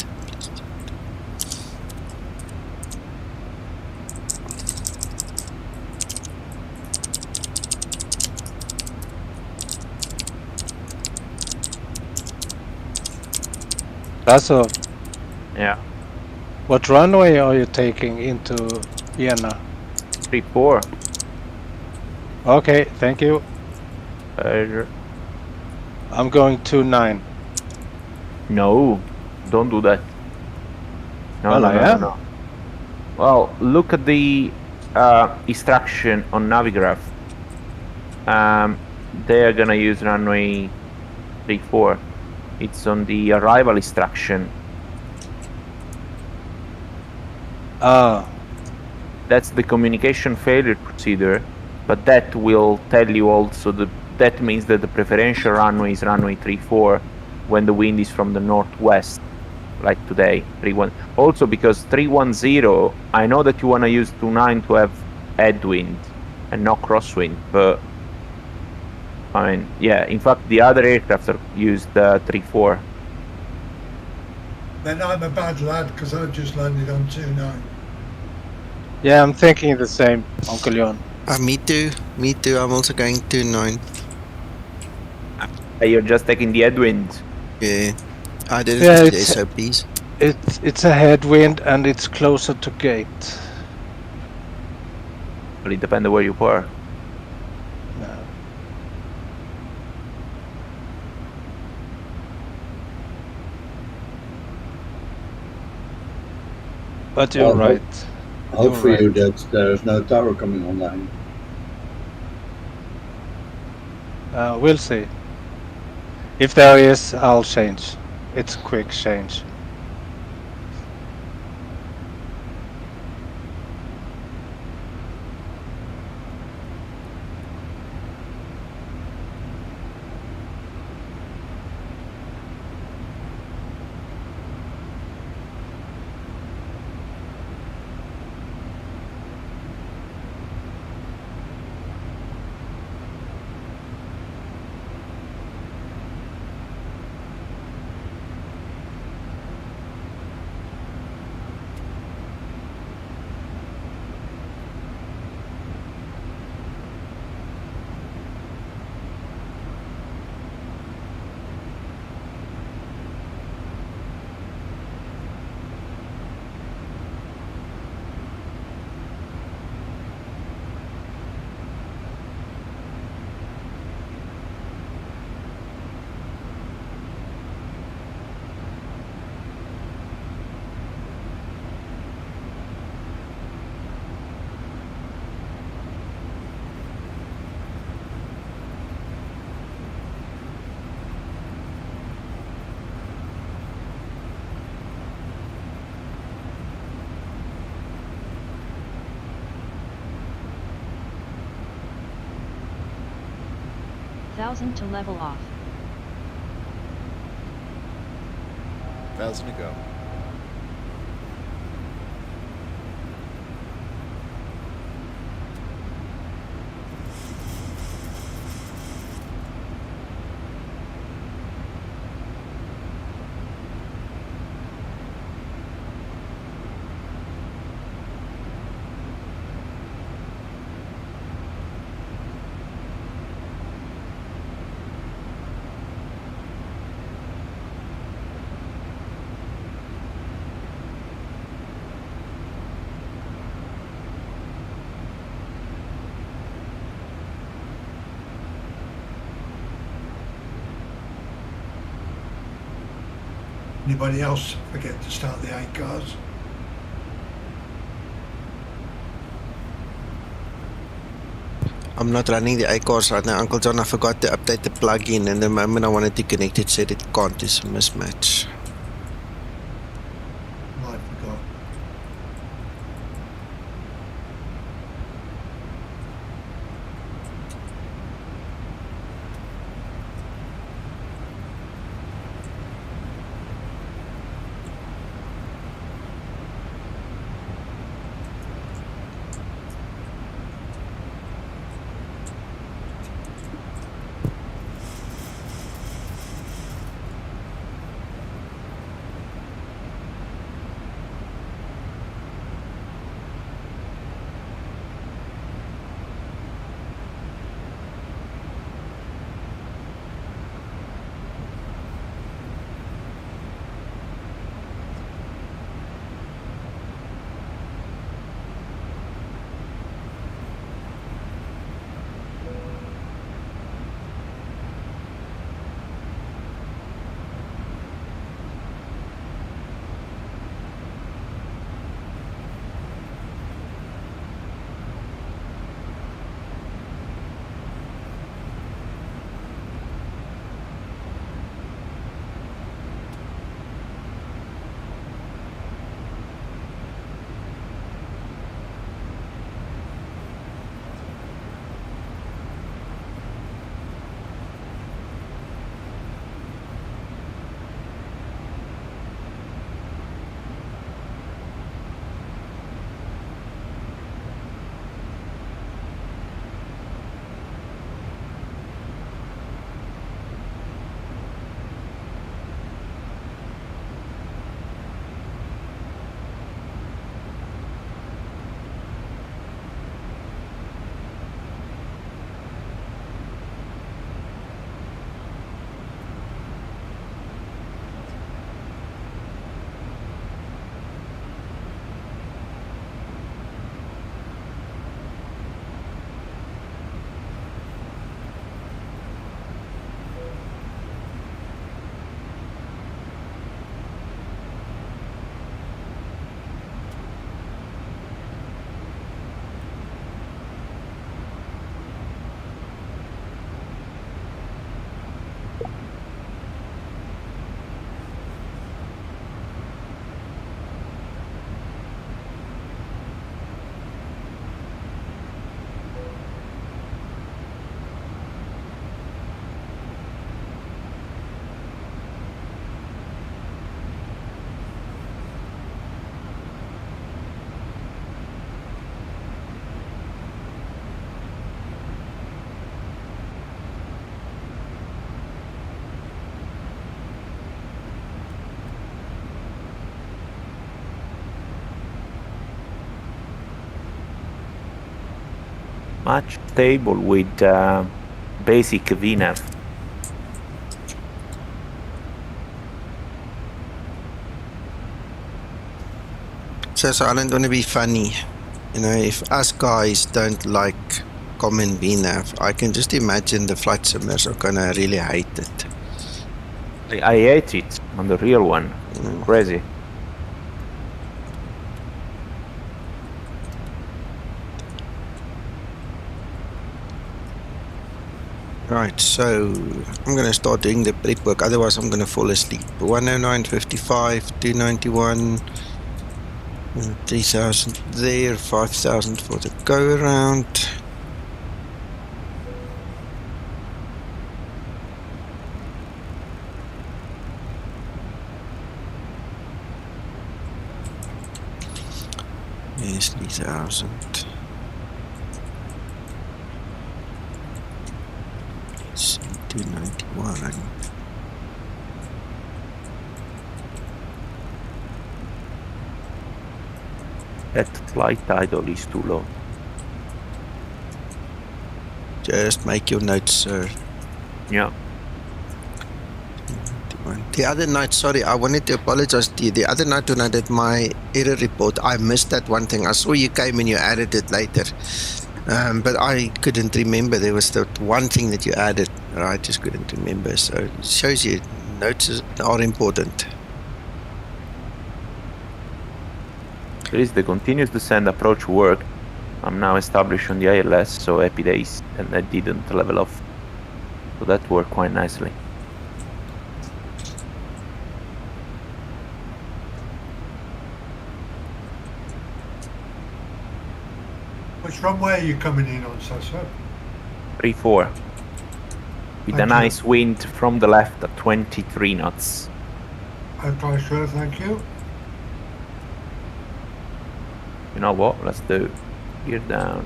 Lasso, Yeah. what runway are you taking into Vienna? 3-4. Okay, thank you. I'm going 2-9. No, don't do that. No. Well, look at the instruction on Navigraph. They are gonna use runway 3-4. It's on the arrival instruction. That's the communication failure procedure, but that will tell you also that means that the preferential runway is runway 3-4 when the wind is from the northwest, like today, 3-1. Also because 310, I know that you want to use 2-9 to have headwind and not crosswind, but I mean, yeah, in fact, the other aircraft are used 3-4. Then I'm a bad lad because I've just landed on 2-9. Yeah, I'm thinking the same, Uncle Jon. Me too. Me too. I'm also going to 9. You're just taking the headwind. Yeah. I didn't Yeah, read the it's SOPs. it's a headwind and it's closer to gate. But it depends on where you are. No. But you're Well, right. Hope You're for you right. that there's no tower coming online. We'll see. If there is, I'll change. It's a quick change. Thousand to level off. 1,000 to go. Anybody else forget to start the 8 cars? I'm not running the iCars right now, Uncle John. I forgot to update the plugin, and the moment I wanted to connect it said it can't. It's a mismatch. I forgot. much stable with basic VNAV. So I don't want to be funny. You know, if us guys don't like common VNAV, I can just imagine the flight simmers are gonna really hate it. I hate it on the real one. Crazy. Right, so I'm gonna start doing the prep work, otherwise I'm gonna fall asleep. 109.55, 291, 3,000 there, 5,000 for the go around. Yes, 3,000. Let's see, 291. That flight idle is too low. Just make your notes, sir. Yeah. The other night, sorry, I wanted to apologize to you. The other night when I did my error report, I missed that one thing. I saw you came and you added it later. But I couldn't remember. There was that one thing that you added. I just couldn't remember. So it shows you notes are important. There is the continuous descent approach work. I'm now established on the ILS, so happy days, and I didn't level off. So that worked quite nicely. Which runway are you coming in on, Sasa? 3-4. With a nice wind from the left at 23 knots. Okay, sir, thank you. You know what? Let's do gear down.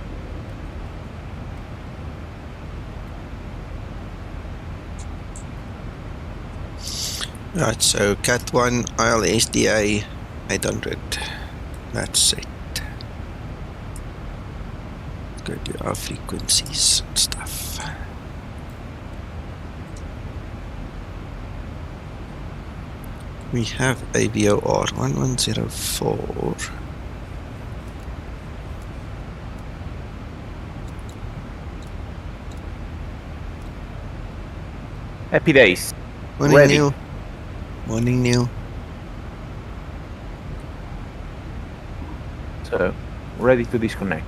Right, so Cat 1 ILSDA 800. That's it. Go to our frequencies and stuff. We have AVOR 1104. Happy days. Morning, Ready. Neil. Morning, Neil. So, ready to disconnect.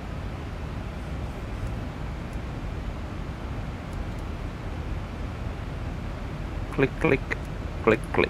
Click, click, click, click.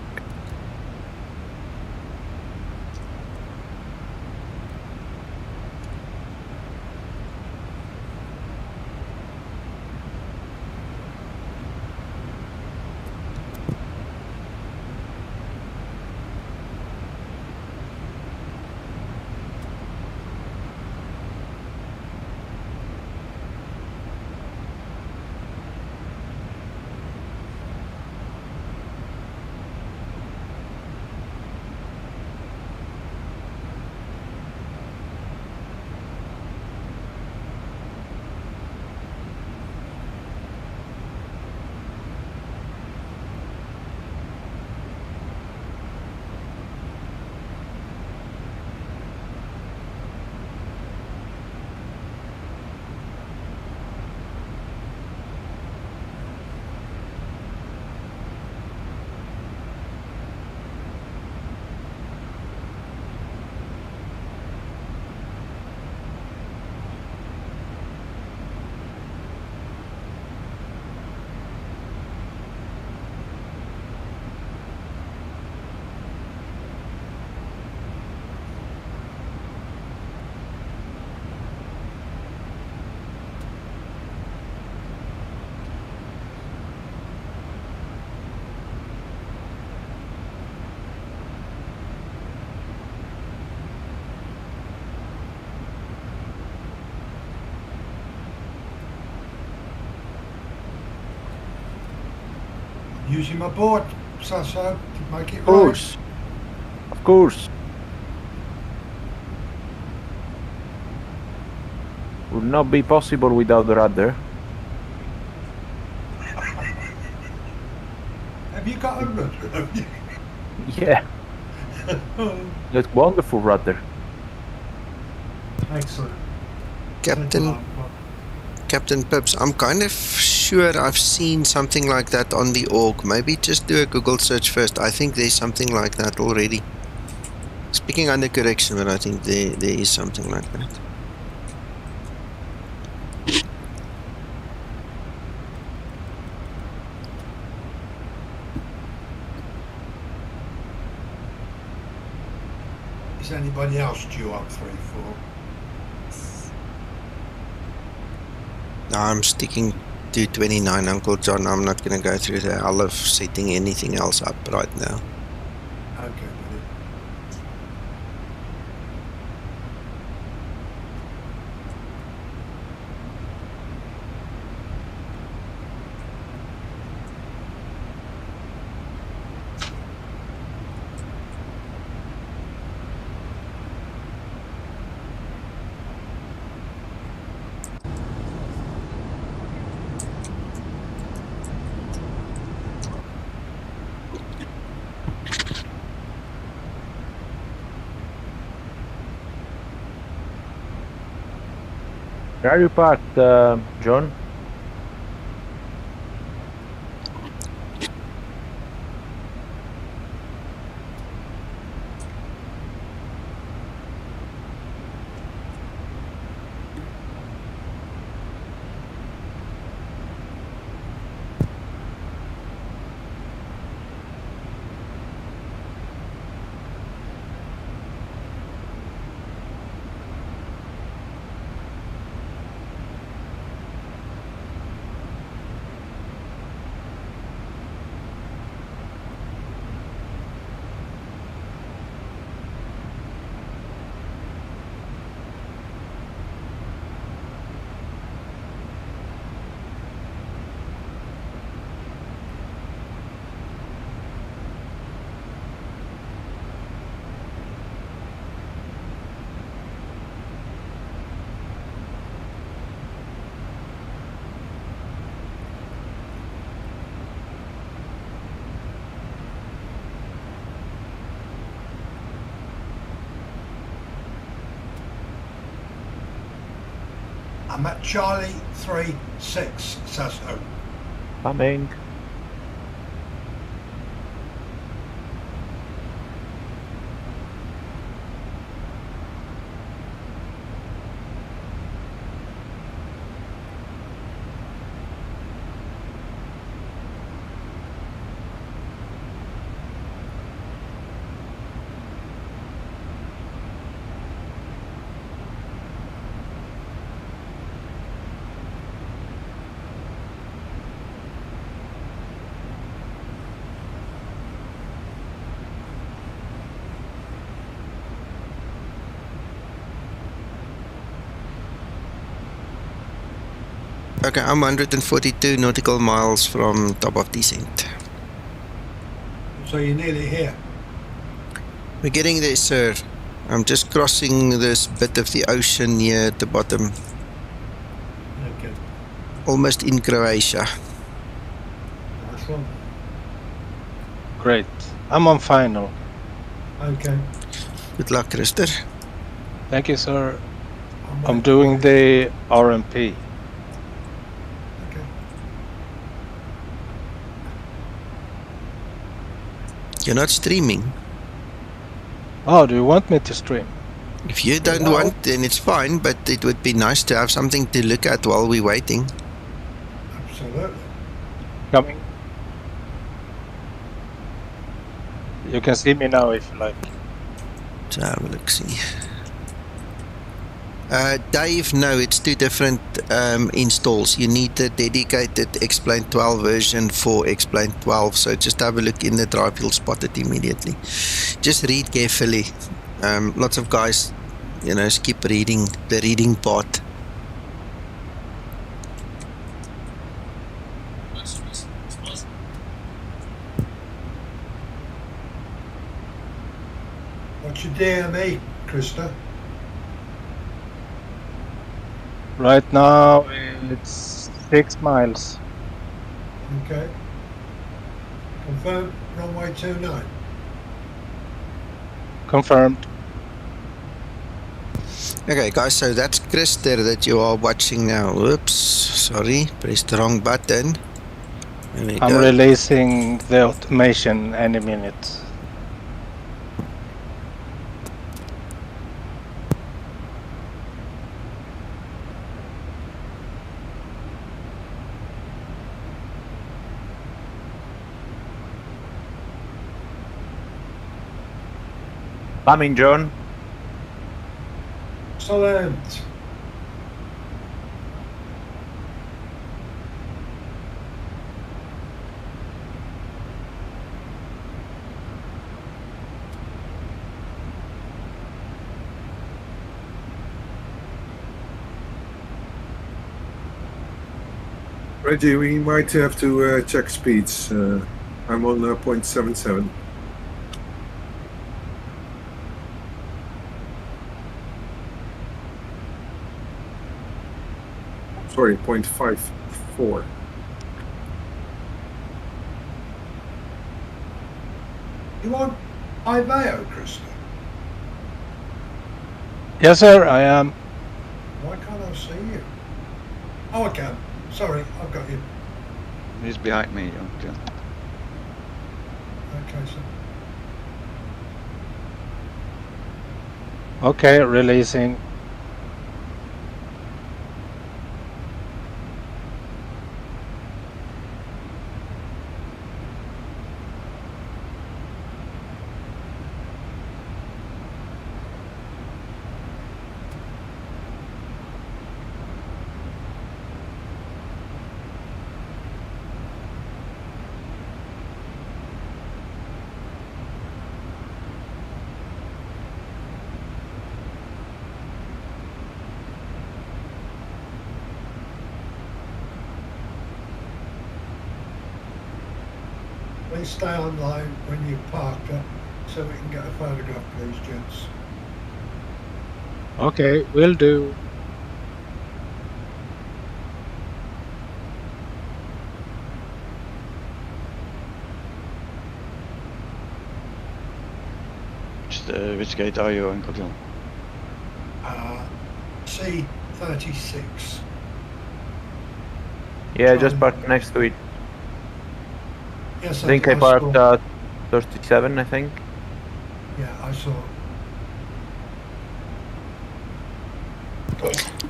Using my board, Sasa, to make it Of course. Of course. Would not be possible without the rudder. Have you got a rudder? Have you? Yeah. That's wonderful rudder. Excellent. Captain Pips, I'm kind of sure I've seen something like that on the org. Maybe just do a Google search first. I think there's something like that already. Speaking under correction, but I think there is something like that. Is anybody else due up 3-4? No, I'm sticking to 29, Uncle John. I'm not going to go through the hell of setting anything else up right now. Okay, buddy. Where are you parked, John? I'm at Charlie 3-6, Sasso. Coming. Okay, I'm 142 nautical miles from top of descent. So you're nearly here. We're getting there, sir. I'm just crossing this bit of the ocean here at the bottom. Okay. Almost in Croatia. Nice one. Great. I'm on final. Okay. Good luck, Krister. Thank you, sir. I'm doing the RMP. You're not streaming. Oh, do you want me to stream? If you don't want, then it's fine, but it would be nice to have something to look at while we're waiting. Absolutely. Coming. You can see me now if you like. Let's have a look, see. Dave, no, it's two different installs. You need a dedicated X-Plane 12 version for X-Plane 12, so just have a look in the drive, you'll spot it immediately. Just read carefully. Lots of guys, you know, skip reading the reading part. What's your DME, Krista? Right now it's 6 miles. Okay. Confirm runway 29. Confirmed. Okay, guys, so that's Krister that you are watching now. Oops, sorry, pressed the wrong button. There we I'm go. releasing the automation any minute. Coming, John. Excellent. Reggie, we might have to check speeds. I'm on 0.77. Sorry, 0.54. You want IVO, Krista? Yes, sir, I am. Why can't I see you? Oh, I can. Sorry, I've got you. He's behind me, okay. Okay, sir. Okay, releasing. Please stay online when you park up so we can get a photograph, please, gents. Okay, will do. Which gate are you, Uncle John? C36. Yeah, just parked next to it. Yes, I think I parked at 37, I think. Yeah, I saw.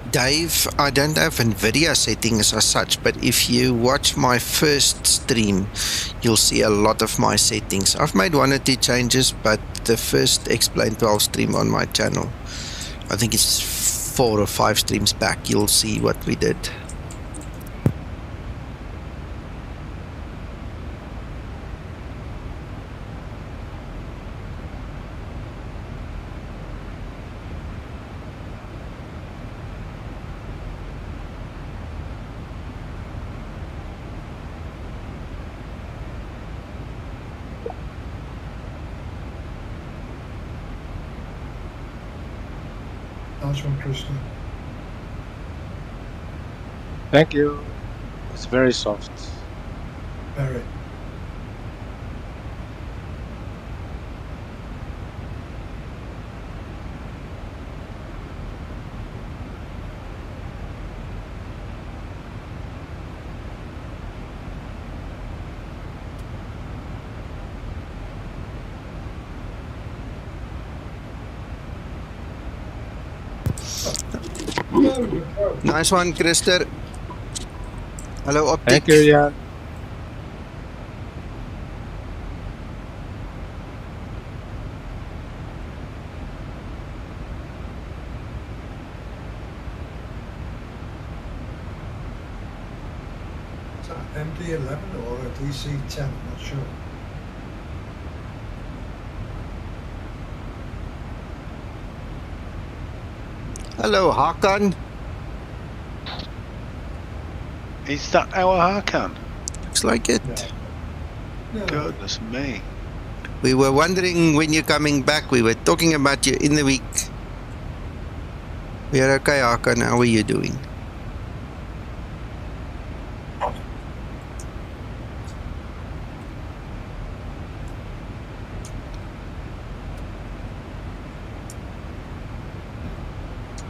Dave, I don't have NVIDIA settings as such, but if you watch my first stream, you'll see a lot of my settings. I've made 1 or 2 changes, but the first Explain 12 stream on my channel, I think it's 4 or 5 streams back, you'll see what we did. Nice one, Krista. Thank you. It's very soft. Very. Nice one, Krister. Hello, Optic. Thank you, Jan. Is that MD11 or a DC10? I'm not sure. Hello, Hakan. Is that our Hakan? Looks like it. No. Goodness me. We were wondering when you're coming back. We were talking about you in the week. We are okay, Hakan. How are you doing?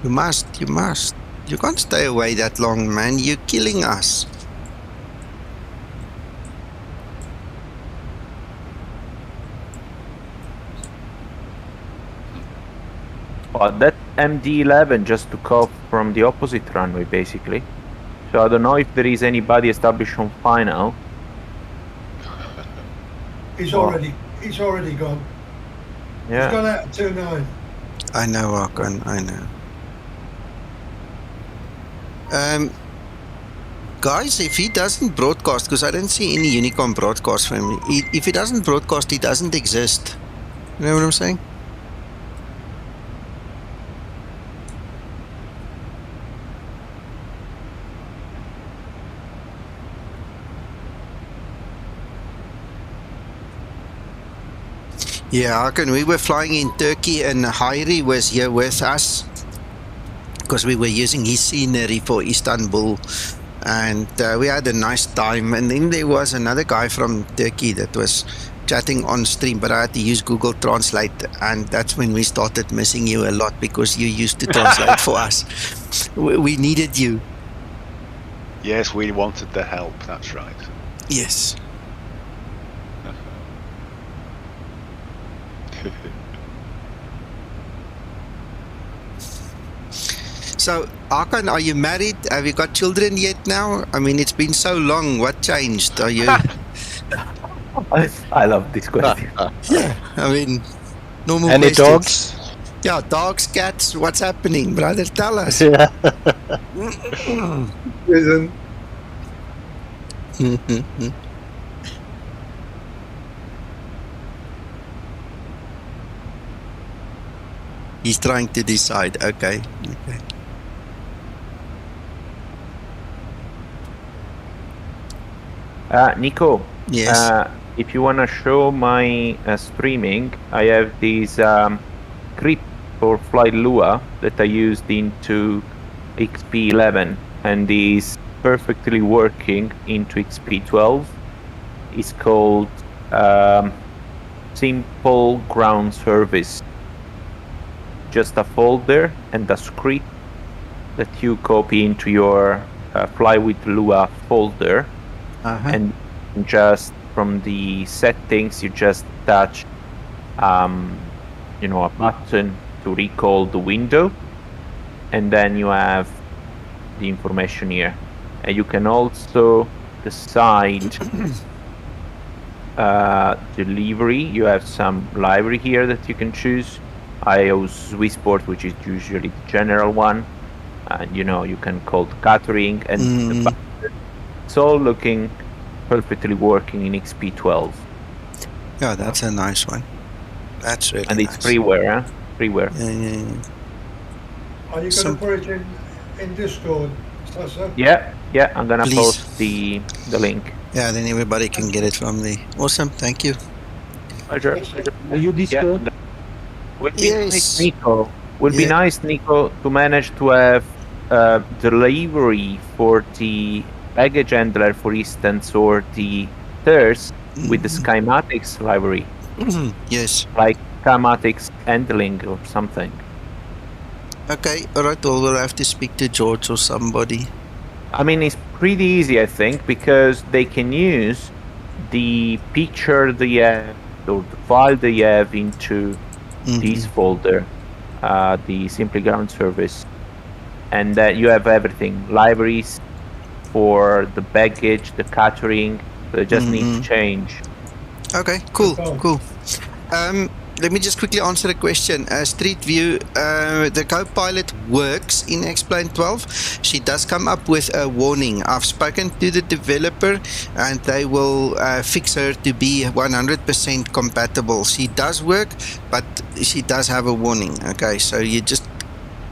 You must. You can't stay away that long, man. You're killing us. Well, that MD-11 just took off from the opposite runway, basically. So I don't know if there is anybody established on final. He's already gone. Yeah. He's gone out at 2.9. I know, Hakan, I know. Guys, if he doesn't broadcast, because I don't see any Unicom broadcast from him, if he doesn't broadcast, he doesn't exist. You know what I'm saying? Yeah, Hakan, we were flying in Turkey and Hayri was here with us because we were using his scenery for Istanbul, and we had a nice time. And then there was another guy from Turkey that was chatting on stream, but I had to use Google Translate, and that's when we started missing you a lot because you used to translate for us. We needed you. Yes, we wanted the help, that's right. Yes. So, Hakan, are you married? Have you got children yet now? I mean, it's been so long. What changed? Are you... I love this question. Yeah, I mean, normal Any questions. dogs? Yeah, dogs, cats, what's happening, brother? Tell us. Yeah. Prison. He's trying to decide. Okay. Nico, Yes. if you want to show my streaming, I have this script for Flight Lua that I used into XP11 and is perfectly working into XP12. It's called Simple Ground Service. Just a folder and a script that you copy into your Fly with Lua folder. And just from the settings, you just touch, a button to recall the window, and then you have the information here. And you can also decide delivery. You have some library here that you can choose. I use Swissport, which is usually the general one, and you can call the catering, and it's all looking perfectly working in XP12. Yeah, that's a nice one. That's really and it's nice. freeware, huh? Freeware. Yeah. Are you going to put it in Discord, Sasa? Yeah, I'm gonna Please. post the link. Yeah, then everybody can get it from the... Awesome, thank you. Pleasure. Are you Discord? Yeah. Would be Yes. nice, Nico. Would be Yeah. nice, Nico, to manage to have delivery for the baggage handler, for instance, or the stairs with the Skymatix library. Yes. Like Skymatix handling or something. Okay, alright, well, we'll have to speak to George or somebody. I mean, it's pretty easy, I think, because they can use the picture they have or the file they have into this folder, the Simply Ground Service, and that you have everything, libraries for the baggage, the catering. They just need to change. Okay, cool. Let me just quickly answer a question. Street View, the co-pilot works in X-Plane 12. She does come up with a warning. I've spoken to the developer and they will fix her to be 100% compatible. She does work, but she does have a warning. Okay, so you just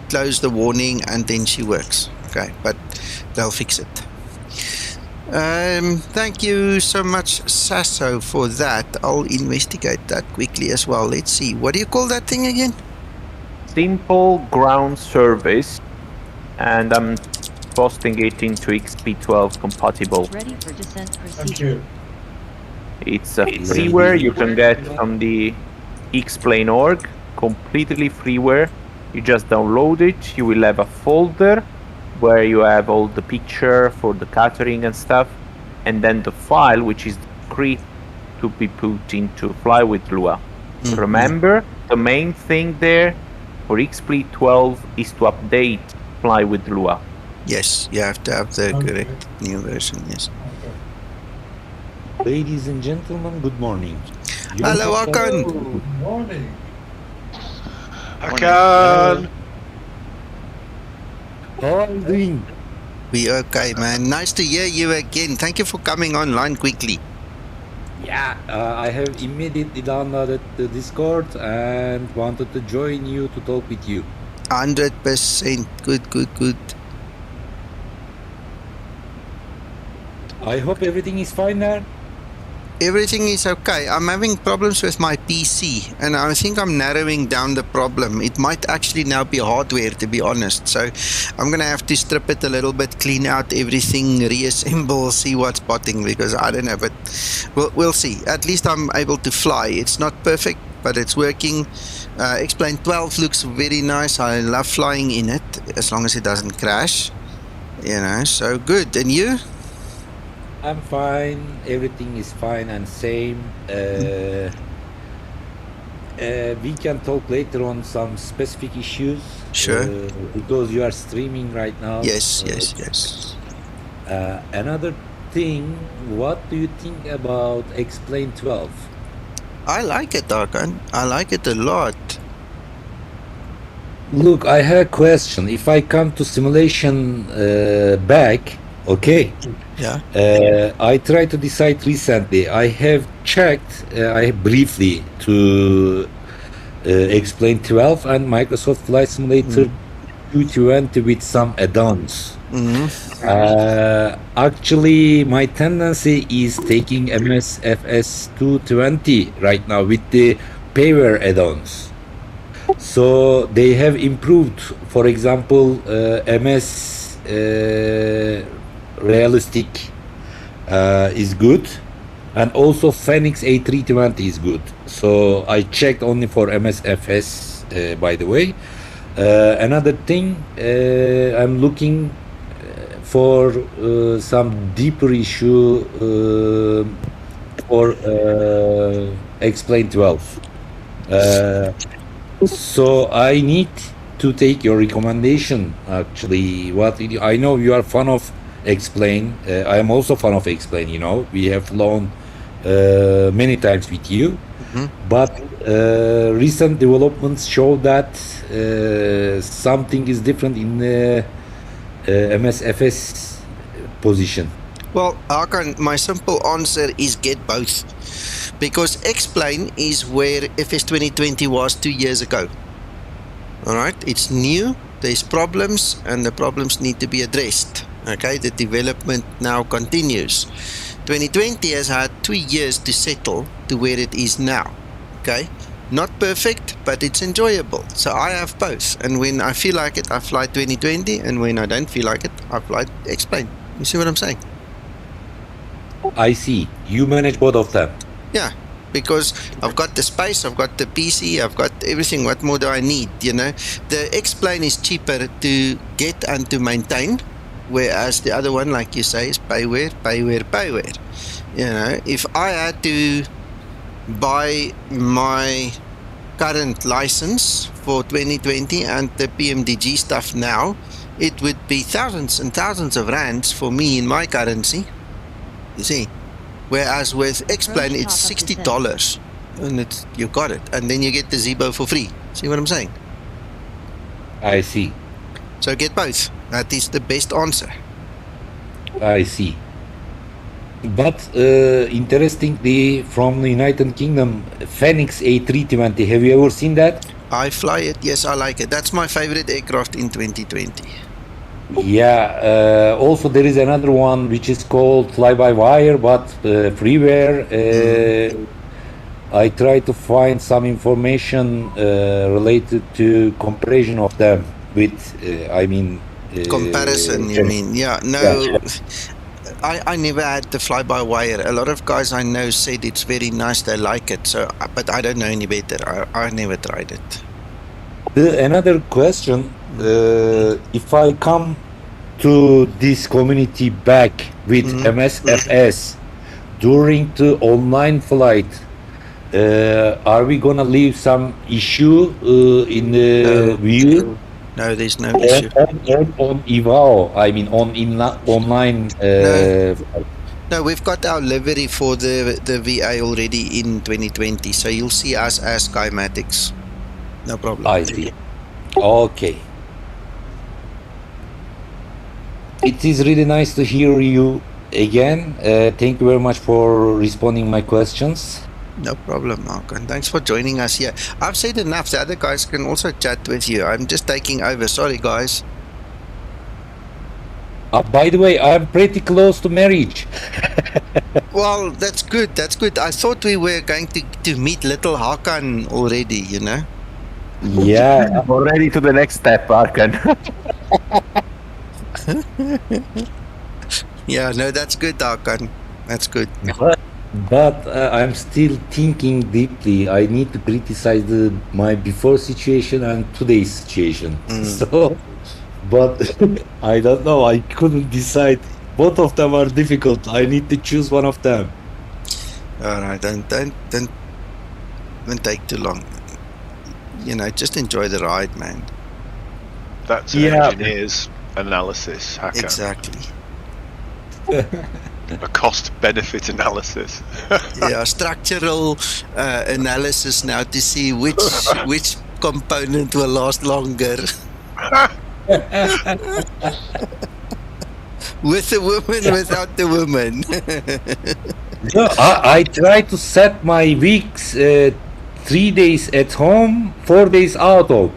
close the warning and then she works. Okay, but they'll fix it. Thank you so much, Sasso, for that. I'll investigate that quickly as well. Let's see. What do you call that thing again? Simple Ground Service, and I'm posting it into XP12 compatible. Ready for descent Thank procedure. you. It's a freeware you can get from the X-Plane org, completely freeware. You just download it. You will have a folder where you have all the picture for the catering and stuff, and then the file, which is the script to be put into Fly with Lua. Remember, the main thing there for XSplit 12 is to update Fly with Lua. Yes, you have to have the correct new version, yes. Ladies and gentlemen, good morning. Hello, Hakan. Good morning. Hakan! How are you doing? We okay, man. Nice to hear you again. Thank you for coming online quickly. Yeah, I have immediately downloaded the Discord and wanted to join you to talk with you. 100%. Good. I hope everything is fine there. Everything is okay. I'm having problems with my PC, and I think I'm narrowing down the problem. It might actually now be hardware, to be honest. So I'm going to have to strip it a little bit, clean out everything, reassemble, see what's spotting, because I don't know, but we'll see. At least I'm able to fly. It's not perfect, but it's working. X-Plane 12 looks very nice. I love flying in it, as long as it doesn't crash. You know, so good. And you? I'm fine. Everything is fine and same. We can talk later on some specific issues. Sure. Because you are streaming right now. Yes. Another thing, what do you think about X-Plane 12? I like it, Hakan. I like it a lot. Look, I have a question. If I come to simulation back, okay. Yeah. I tried to decide recently. I have checked briefly to X-Plane 12 and Microsoft Flight Simulator 220 with some add-ons. Actually, my tendency is taking MSFS 220 right now with the payware add-ons. So they have improved. For example, MS Realistic is good, and also Phoenix A320 is good. So I checked only for MSFS, by the way. Another thing, I'm looking for some deeper issue for X-Plane 12. So I need to take your recommendation. Actually, I know you are fan of X-Plane. I am also fan of X-Plane. You know, we have flown many times with you, but recent developments show that something is different in the MSFS position. Well, Hakan, my simple answer is get both, because X-Plane is where FS 2020 was 2 years ago. All right, it's new. There's problems, and the problems need to be addressed. Okay, the development now continues. 2020 has had 2 years to settle to where it is now. Okay, not perfect, but it's enjoyable. So I have both, and when I feel like it, I fly 2020, and when I don't feel like it, I fly X-Plane. You see what I'm saying? I see. You manage both of them. Yeah, because I've got the space, I've got the PC, I've got everything. What more do I need? You know, the X-Plane is cheaper to get and to maintain, whereas the other one, like you say, is payware. You know, if I had to buy my current license for 2020 and the PMDG stuff now, it would be thousands and thousands of rands for me in my currency. You see, whereas with X-Plane it's $60, and you got it, and then you get the Zibo for free. See what I'm saying? I see. So get both. That is the best answer. I see. But interestingly, from the United Kingdom, Phoenix A320, have you ever seen that? I fly it. Yes, I like it. That's my favorite aircraft in 2020. Yeah. Also, there is another one which is called fly-by-wire, but freeware. I tried to find some information related to comparison of them with, comparison, you mean? Yeah, no. Yeah. I never had the fly-by-wire. A lot of guys I know said it's very nice, they like it. So, but I don't know any better. I never tried it. Another question, if I come to this community back with MSFS during the online flight, are we gonna leave some issue in the view? No, there's no issue. On EVAO, I mean on online. No, we've got our livery for the VA already in 2020, so you'll see us as Skymatix. No problem. I see. Okay. It is really nice to hear you again. Thank you very much for responding my questions. No problem, Mark, and thanks for joining us here. I've said enough. The other guys can also chat with you. I'm just taking over. Sorry, guys. By the way, I'm pretty close to marriage. Well, that's good. That's good. I thought we were going to meet little Hakan already, you know? Yeah. Already to the next step, Arkan. Yeah, no, that's good, Hakan. That's good. But I'm still thinking deeply. I need to criticize my before situation and today's situation. So, but I don't know. I couldn't decide. Both of them are difficult. I need to choose one of them. All right, don't take too long. You know, just enjoy the ride, man. That's an engineer's analysis, Hakan. Exactly. A cost-benefit analysis. Yeah, structural analysis now to see which component will last longer. With the woman, without the woman. No, I try to set my weeks 3 days at home, 4 days out of.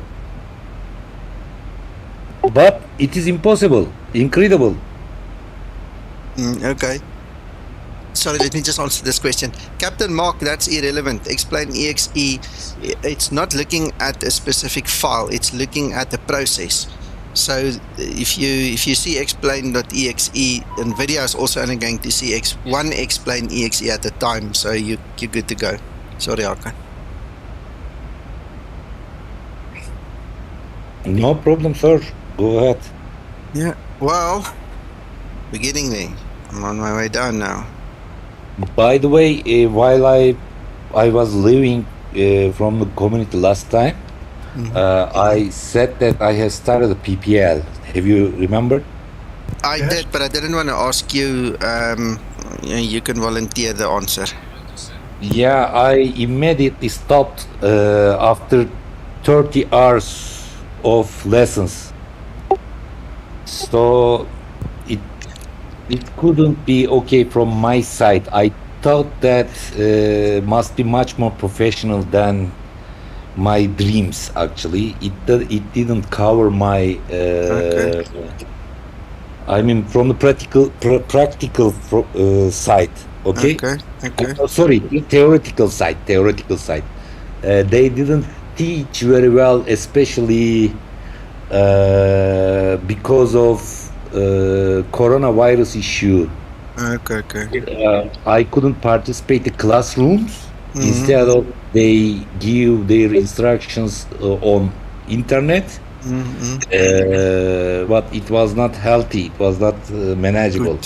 But it is impossible. Incredible. Okay. Sorry, let me just answer this question. Captain Mark, that's irrelevant. Explain exe. It's not looking at a specific file. It's looking at the process. So if you see explain.exe, NVIDIA is also only going to see one explain exe at a time. So you're good to go. Sorry, Arkan. No problem, sir. Go ahead. Yeah. Well, we're getting there. I'm on my way down now. By the way, while I was leaving from the community last time, I said that I have started a PPL. Have you remembered? I did, but I didn't want to ask you. You can volunteer the answer. Yeah, I immediately stopped after 30 hours of lessons. So it couldn't be okay from my side. I thought that must be much more professional than my dreams. Actually, it didn't cover my. I mean, from the practical side. Okay. Okay. Sorry, theoretical side. They didn't teach very well, especially because of coronavirus issue. Okay. I couldn't participate in classrooms. Instead of they give their instructions on internet. But it was not healthy. It was not manageable.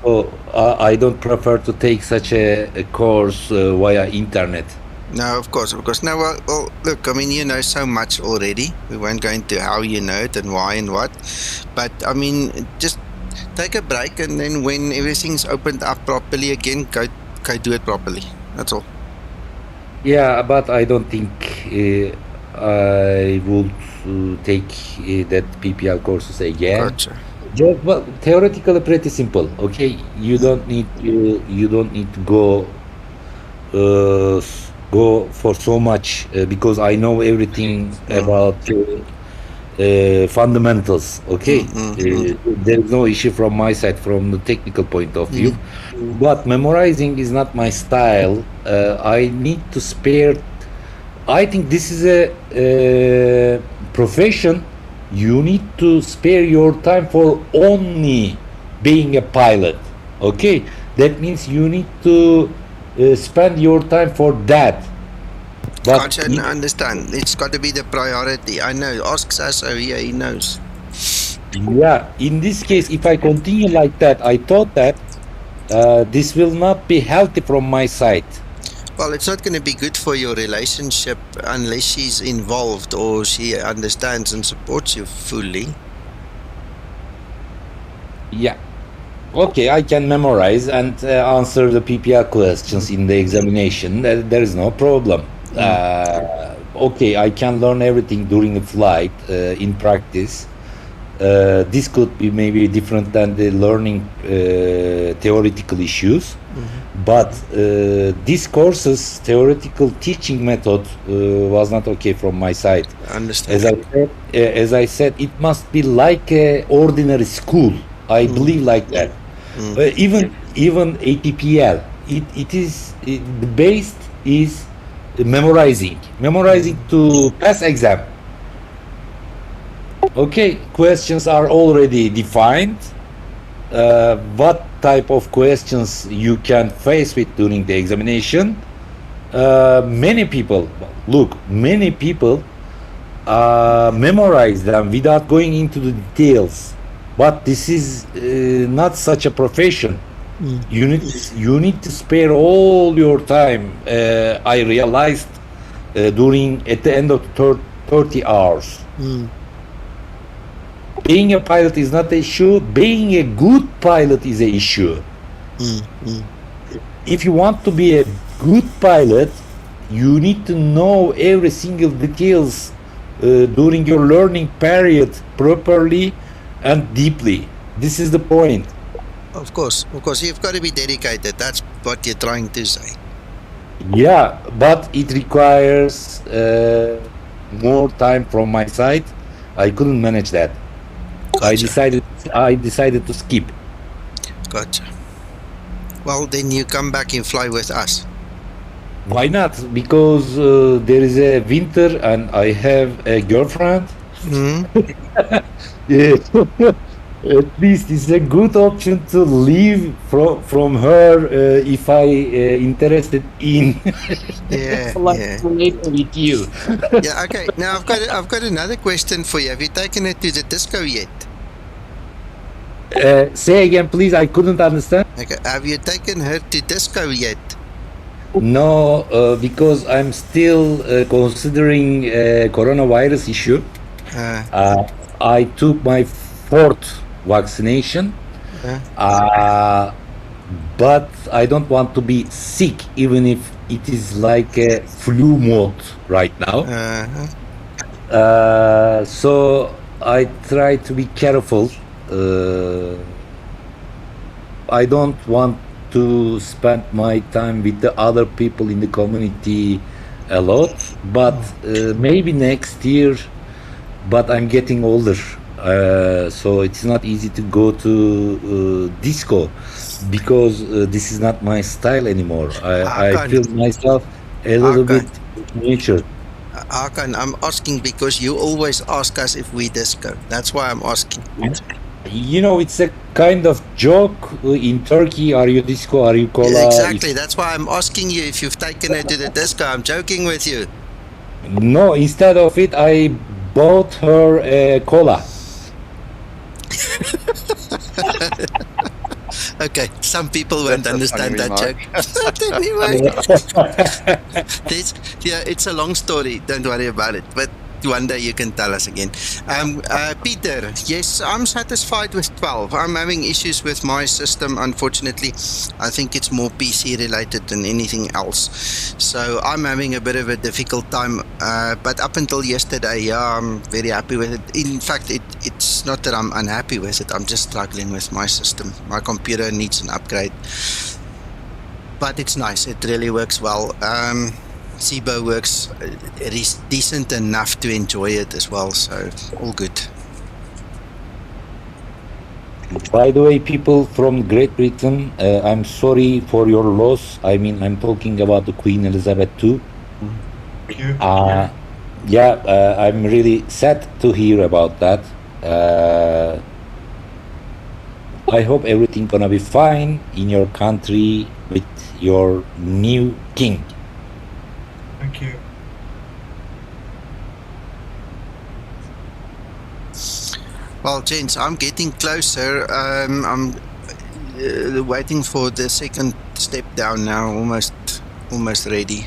So I don't prefer to take such a course via internet. No, of course. No, well, look, I mean, you know so much already. We won't go into how you know it and why and what. But, I mean, just take a break, and then when everything's opened up properly again, go do it properly. That's all. Yeah, but I don't think I would take that PPL courses again. Gotcha. Just, well, theoretically pretty simple. Okay, you don't need to go for so much because I know everything about fundamentals. Okay, there is no issue from my side from the technical point of view, but memorizing is not my style. I need to spare. I think this is a profession. You need to spare your time for only being a pilot. Okay, that means you need to spend your time for that. But Gotcha, I understand. It's got to be the priority. I know. Ask Sasso, yeah, he knows. yeah, in this case, if I continue like that, I thought that this will not be healthy from my side. Well, it's not going to be good for your relationship unless she's involved or she understands and supports you fully. Yeah. Okay, I can memorize and answer the PPL questions in the examination. There is no problem. Okay, I can learn everything during the flight in practice. This could be maybe different than the learning theoretical issues. But this course's theoretical teaching method was not okay from my side. Understand. As I said, it must be like an ordinary school. I believe like that. Even APPL, the base is memorizing to pass exam. Okay, questions are already defined. What type of questions you can face with during the examination? Many people memorize them without going into the details. But this is not such a profession. You need to spare all your time. I realized at the end of the 30 hours. Being a pilot is not an issue. Being a good pilot is an issue. If you want to be a good pilot, you need to know every single details during your learning period properly and deeply. This is the point. Of course, you've got to be dedicated. That's what you're trying to say. Yeah, but it requires more time from my side. I couldn't manage that. Gotcha. I decided to skip. Gotcha. Well, then you come back and fly with us. Why not? Because there is a winter and I have a girlfriend. Yeah. At least it's a good option to leave from her if I interested in flying with you. Yeah. Okay. Now I've got another question for you. Have you taken it to the disco yet? Say again, please. I couldn't understand. Okay. Have you taken her to disco yet? No, because I'm still considering coronavirus issue. I took my 4th vaccination, but I don't want to be sick, even if it is like a flu mode right now. So I try to be careful. I don't want to spend my time with the other people in the community a lot, but maybe next year. But I'm getting older, so it's not easy to go to disco because this is not my style anymore. I feel myself a little bit nature. Hakan, I'm asking because you always ask us if we disco. That's why I'm asking. You know, it's a kind of joke in Turkey. Are you disco? Are you cola? Exactly. That's why I'm asking you if you've taken it to the disco. I'm joking with you. No, instead of it, I bought her a cola. Okay, some people won't understand that joke. Anyway, it's a long story. Don't worry about it. But one day you can tell us again. Peter, yes, I'm satisfied with 12. I'm having issues with my system, unfortunately. I think it's more PC related than anything else. So I'm having a bit of a difficult time. But up until yesterday, yeah, I'm very happy with it. In fact, it's not that I'm unhappy with it. I'm just struggling with my system. My computer needs an upgrade. But it's nice. It really works well. Zibo works decent enough to enjoy it as well, so all good. By the way, people from Great Britain, I'm sorry for your loss. I mean, I'm talking about the Queen Elizabeth II. I'm really sad to hear about that. I hope everything gonna be fine in your country with your new king. Thank you. Well, gents, I'm getting closer. I'm waiting for the second step down now. Almost ready.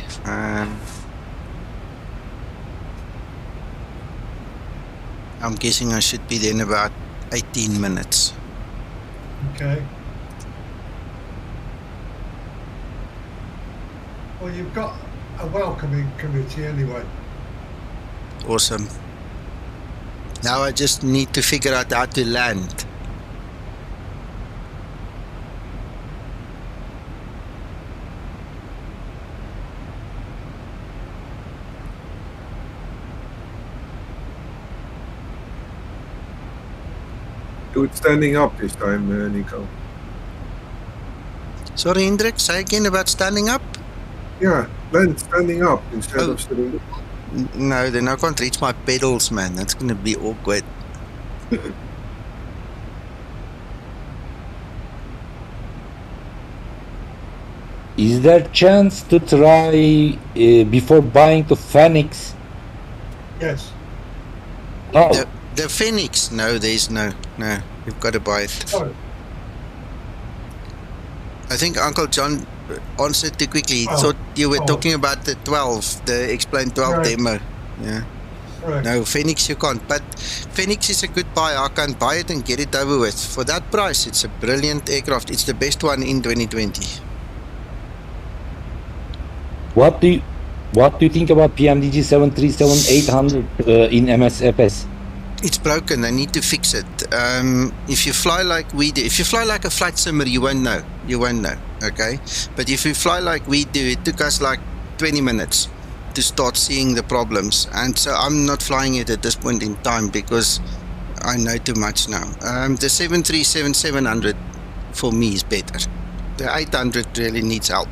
I'm guessing I should be there in about 18 minutes. Okay. Well, you've got a welcoming committee anyway. Awesome. Now I just need to figure out how to land. Do it standing up this time, Nico. Sorry, Hendrik, say again about standing up? Yeah, land standing up instead of sitting down. No, then I can't reach my pedals, man. That's going to be awkward. Is there chance to try before buying the Phoenix? Yes. Oh. The Phoenix? No, there's no. You've got to buy it. Oh. I think Uncle John answered too quickly. He thought you were talking about the 12, the Explain 12 demo. Yeah. Right. No, Phoenix you can't. But Phoenix is a good buy. I can buy it and get it over with. For that price, it's a brilliant aircraft. It's the best one in 2020. What do you think about PMDG 737-800 in MSFS? It's broken. They need to fix it. If you fly like we do, if you fly like a flight simmer, you won't know. Okay? But if you fly like we do, it took us like 20 minutes to start seeing the problems. And so I'm not flying it at this point in time because I know too much now. The 737-700 for me is better. The 800 really needs help.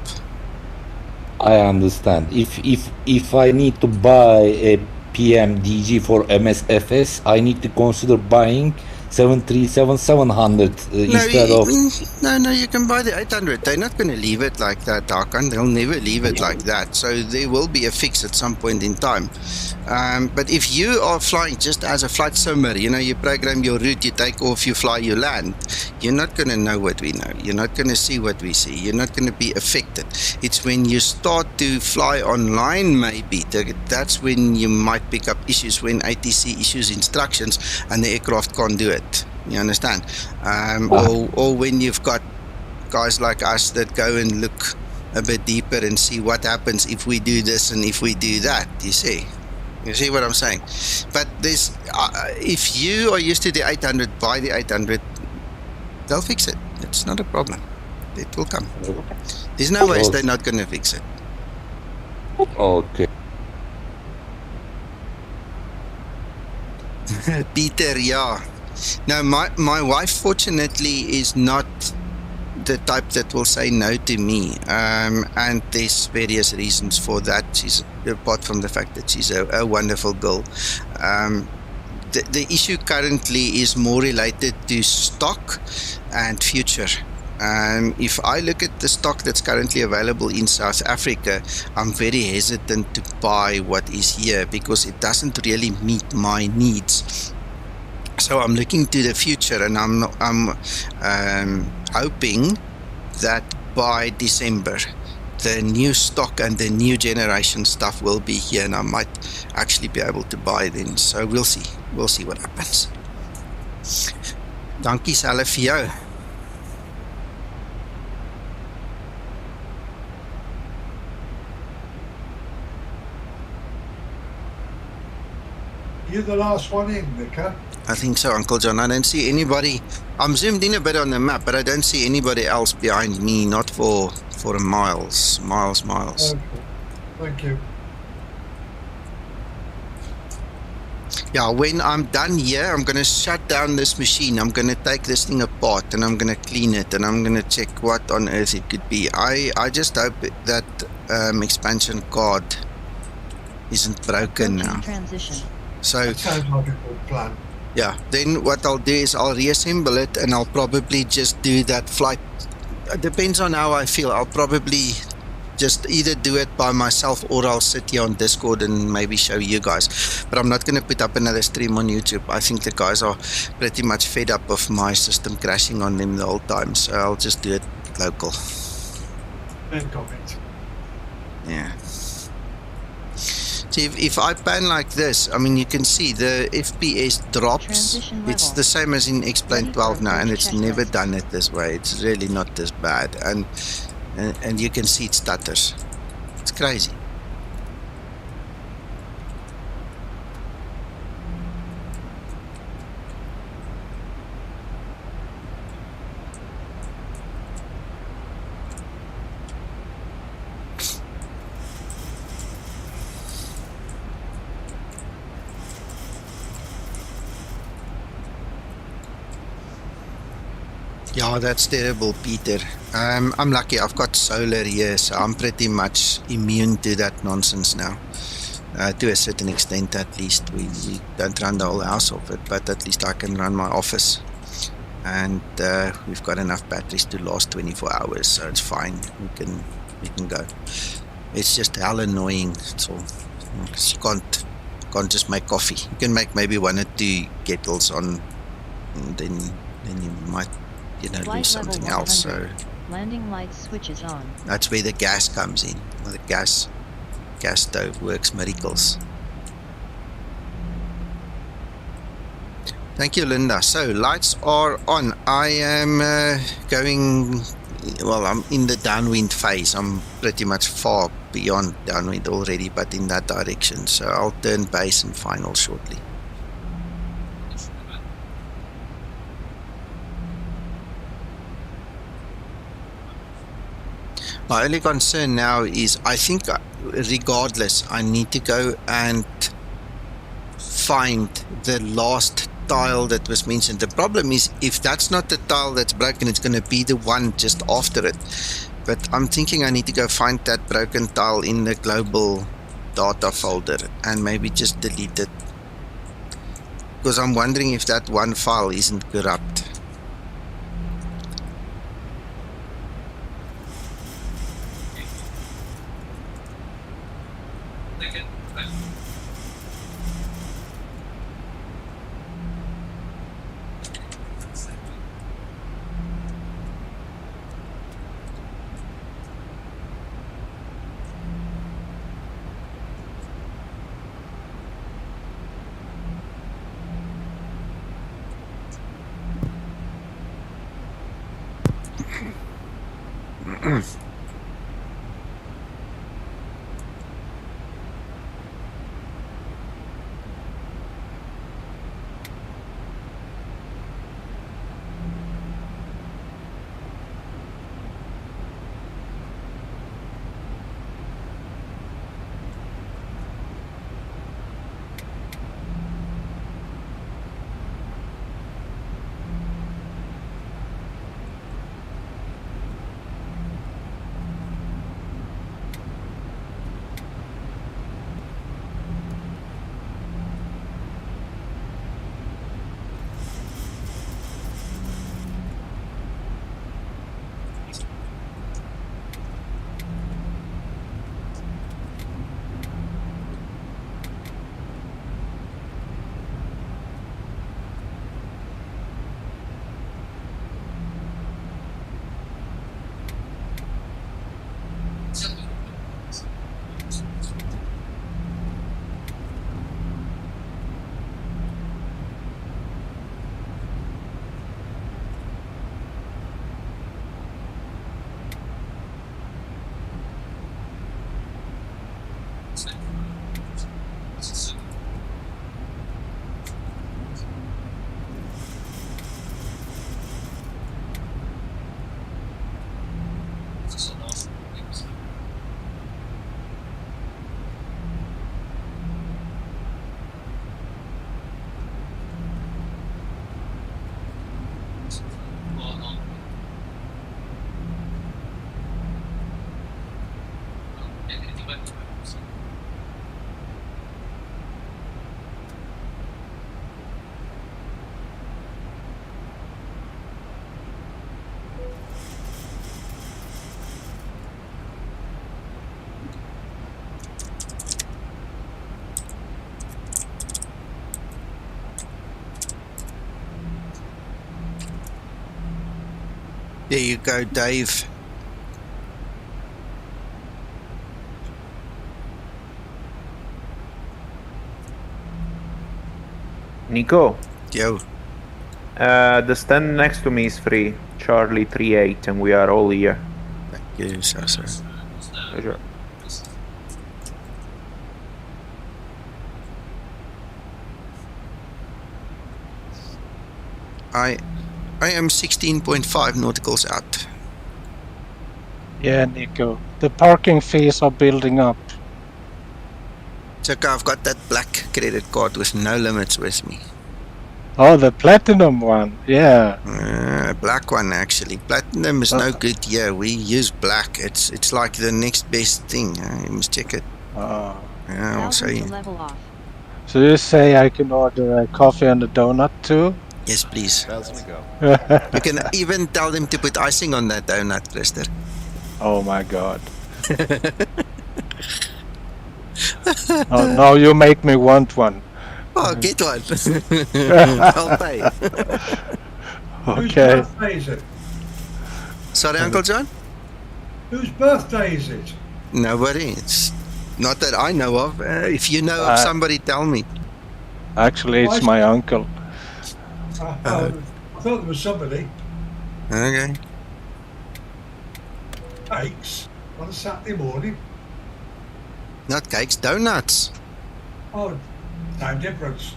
I understand. If I need to buy a PMDG for MSFS, I need to consider buying 737-700 instead of... No, you can buy the 800. They're not going to leave it like that, Hakan. They'll never leave it like that. So there will be a fix at some point in time. But if you are flying just as a flight simmer, you program your route, you take off, you fly, you land, you're not going to know what we know. You're not going to see what we see. You're not going to be affected. It's when you start to fly online, maybe, that's when you might pick up issues, when ATC issues instructions and the aircraft can't do it. You understand? Or when you've got guys like us that go and look a bit deeper and see what happens if we do this and if we do that. You see what I'm saying? But there's if you are used to the 800, buy the 800. They'll fix it. It's not a problem. It will come. There's no ways they're not going to fix it. Okay. Peter, yeah. No, my wife fortunately is not the type that will say no to me, and there's various reasons for that. She's, apart from the fact that she's a wonderful girl. The issue currently is more related to stock and future. If I look at the stock that's currently available in South Africa, I'm very hesitant to buy what is here because it doesn't really meet my needs. So I'm looking to the future, and I'm hoping that by December the new stock and the new generation stuff will be here, and I might actually be able to buy then. So we'll see what happens. Dankie selfe vir jou. You're the last one in, Nico. I think so, Uncle John. I don't see anybody. I'm zoomed in a bit on the map, but I don't see anybody else behind me, not for miles. Okay. Thank you. Yeah, when I'm done here, I'm going to shut down this machine. I'm going to take this thing apart and I'm going to clean it and I'm going to check what on earth it could be. I just hope that expansion card isn't broken now. So that sounds like a good plan. Yeah, then what I'll do is I'll reassemble it and I'll probably just do that flight. It depends on how I feel. I'll probably just either do it by myself or I'll sit here on Discord and maybe show you guys. But I'm not going to put up another stream on YouTube. I think the guys are pretty much fed up of my system crashing on them the whole time, so I'll just do it local. Then comment. Yeah. See, if I pan like this, I mean, you can see the FPS drops. It's the same as in X-Plane 12 now, and it's never done it this way. It's really not this bad, and you can see it stutters. It's crazy. Yeah, that's terrible, Peter. I'm lucky I've got solar here, so I'm pretty much immune to that nonsense now. To a certain extent, at least. We don't run the whole house off it, but at least I can run my office. And we've got enough batteries to last 24 hours, so it's fine. We can go. It's just hell annoying, that's all. Because you can't just make coffee. You can make maybe 1 or 2 kettles on, and then you might, lose something else. So landing light switches on. That's where the gas comes in. Well, the gas stove works miracles. Thank you, Linda. So lights are on. I am going. Well, I'm in the downwind phase. I'm pretty much far beyond downwind already, but in that direction. So I'll turn base and final shortly. My only concern now is, I think regardless, I need to go and find the last tile that was mentioned. The problem is, if that's not the tile that's broken, it's going to be the one just after it. But I'm thinking I need to go find that broken tile in the global data folder and maybe just delete it. Because I'm wondering if that one file isn't corrupt. There you go, Dave. Nico. Yo. The stand next to me is free. Charlie 38, and we are all here. Thank you, sir. Pleasure. I am 16.5 nauticals out. Yeah, Nico. The parking fees are building up. It's okay, I've got that black credit card with no limits with me. Oh, the platinum one. Yeah. Black one actually. Platinum is no good here. We use black. It's like the next best thing. You must check it. Oh. Yeah, I'll say. So you say I can order a coffee and a donut too? Yes, please. Thousand to go. You can even tell them to put icing on that donut, Chester. Oh my god. Oh, now you make me want one. Oh, get one. I'll pay. Okay. Whose birthday is it? Sorry, Uncle John? Whose birthday is it? Nobody. It's not that I know of. If you know of somebody, tell me. Actually, it's my uncle. I thought there was somebody. Okay. Cakes on a Saturday morning. Not cakes, donuts. Oh, no difference.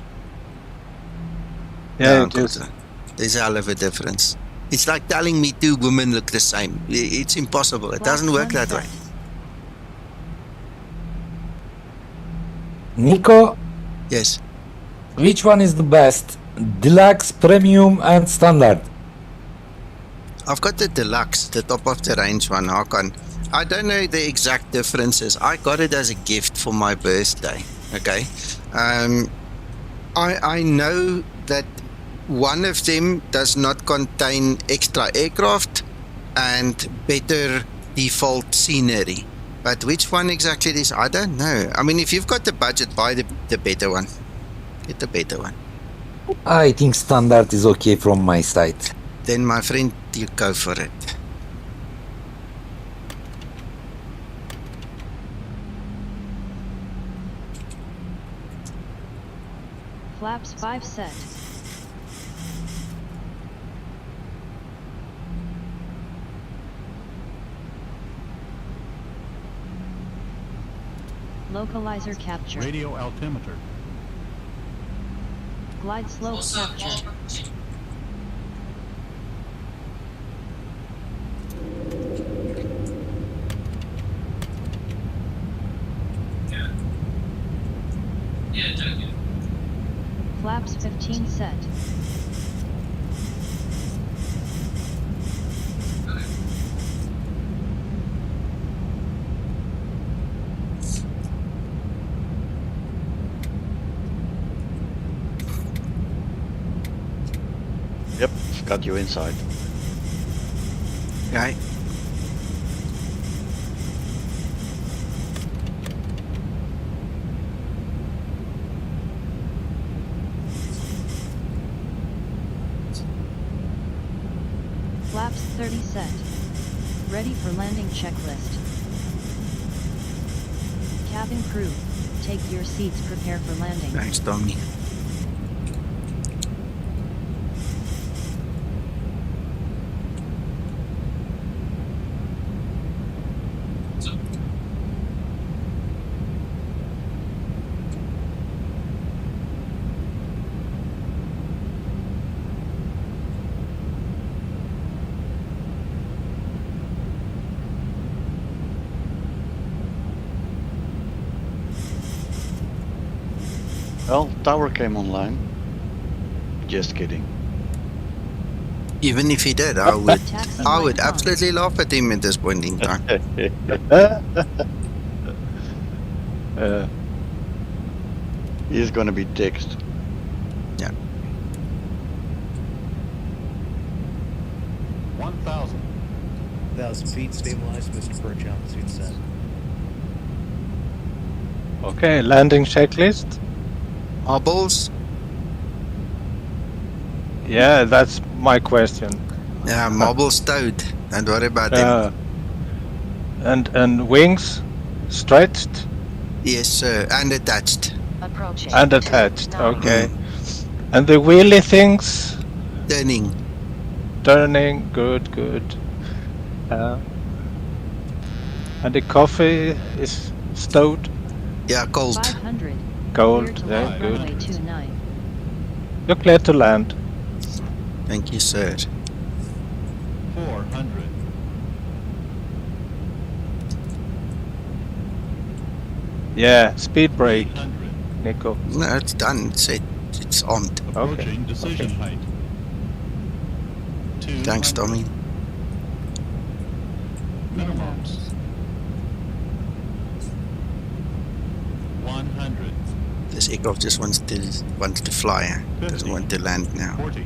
Yeah, No, Uncle John. There's a hell of a difference. It's like telling me two women look the same. It's impossible. It doesn't work that way. Nico, Yes. which one is the best? Deluxe, Premium, and Standard? I've got the deluxe, the top of the range one, Hakan. I don't know the exact differences. I got it as a gift for my birthday. Okay. I know that one of them does not contain extra aircraft and better default scenery. But which one exactly it is, I don't know. I mean, if you've got the budget, buy the better one. Get the better one. I think Standard is okay from my side. Then, my friend, you go for it. Flaps 5 set. Localizer capture. Radio altimeter. Glide slope capture. Flaps 15 set. Yep, got you inside. Right. Flaps 30 set. Ready for landing checklist. Cabin crew, take your seats, prepare for landing. Thanks, Tommy. Well, tower came online. Just kidding. Even if he did, I would absolutely laugh at him at this point in time. He's gonna be text. Yeah. 1,000. 1,000 feet, stabilized, Mr. Perch, altitude set. Okay, landing checklist. Hobbles? Yeah, that's my question. Yeah, marble stowed. Don't worry about them. And wings stretched Yes, sir. And attached. Approaching. and attached. Okay. Mm. And the wheelie things Turning. turning. Good, good. And the coffee is stowed. Yeah, cold. 500. Cold. Clear to Yeah, land good. runway 29. You're clear to land. Thank you, sir. 400. Yeah, speed brake, 800. Nico. No, it's done. It's set. It's armed. Approaching decision height. 200. Thanks, Tommy. Minimums. 100. This aircraft just wants to fly. Doesn't want to land now. 40.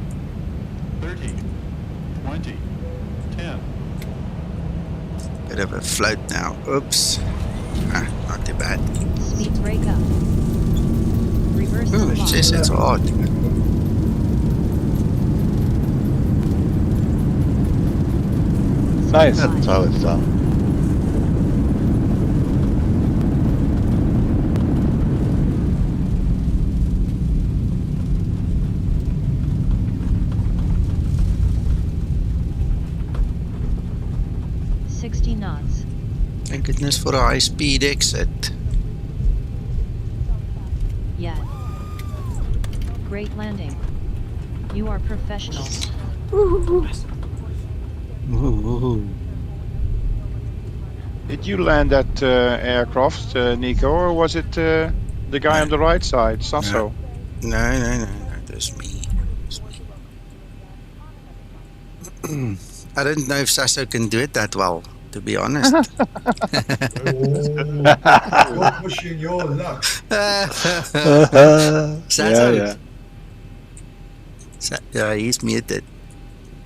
30. 20. 10. Bit of a float now. Oops. Ah, not too bad. Speed brake up. Reverse Ooh, lock. jeez, it's hard. Nice. That's how it's done. knots. Thank goodness for a high-speed exit. Yeah. Great landing. You are professional. Did you land that aircraft, Nico, or was it the guy on the right side, Sasso? No, that's me. I don't know if Sasso can do it that well, to be honest. You're pushing your luck. Sasso. Yeah. Yeah, he's muted.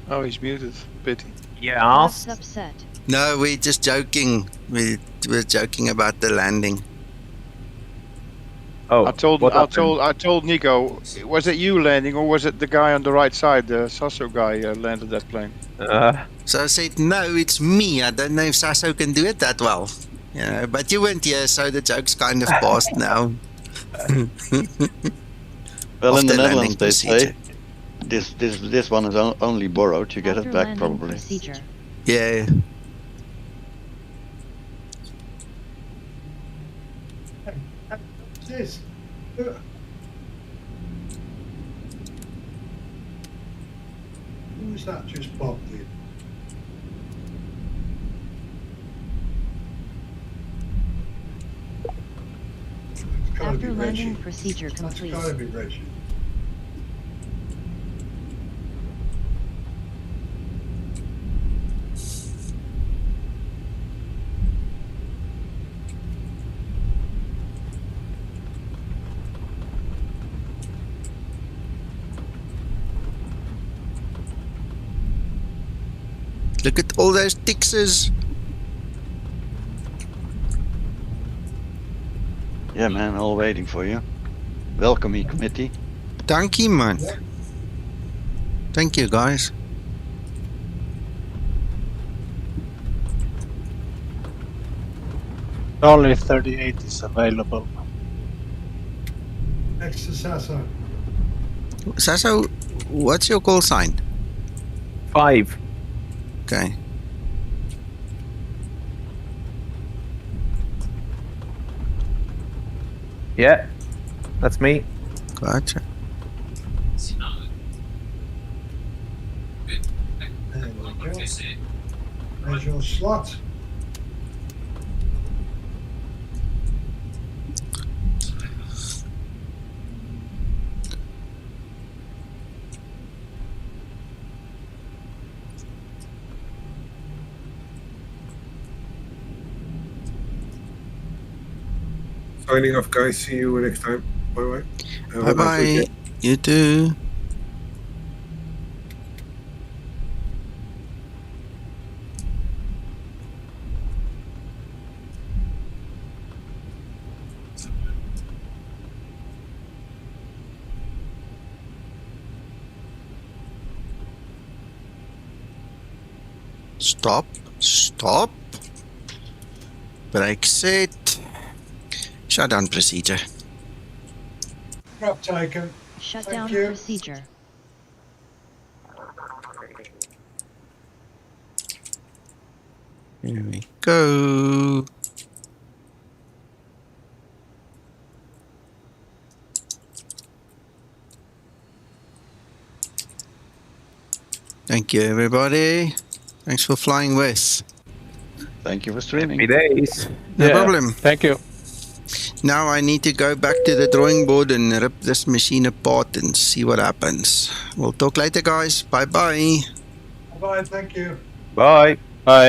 Oh, he's muted. Pity. Yeah. That's upset. No, we're just joking. We're joking about the landing. Oh, I told Nico, was it you landing or was it the guy on the right side, the Sasso guy, landed that plane? So I said, no, it's me. I don't know if Sasso can do it that well. You know, but you weren't here, so the joke's kind of past now. Well, in After the Netherlands landing they procedure. say this one is only borrowed. You get After it back landing probably. procedure. Yeah. This. Who's that just popped in? After landing procedure complete. That's gotta be Reggie. Look at all those Tixes. Yeah, man, all waiting for you. Welcome, committee. Thank you, man. Thank you, guys. Only 38 is available. Next to Sasso. Sasso, what's your call sign? 5. Okay. Yeah, that's me. Gotcha. There we go. There's your slot. Signing off, guys. See you next time. Bye-bye. Have a Bye nice bye. weekend. You too. Stop. Stop. Brake set. Shutdown procedure. Drop taken. Shutdown Thank you. procedure. Here we go. Thank you, everybody. Thanks for flying with. Thank you for streaming. Happy days. No problem. Thank you. Now I need to go back to the drawing board and rip this machine apart and see what happens. We'll talk later, guys. Bye-bye. Bye, thank you. Bye. Bye.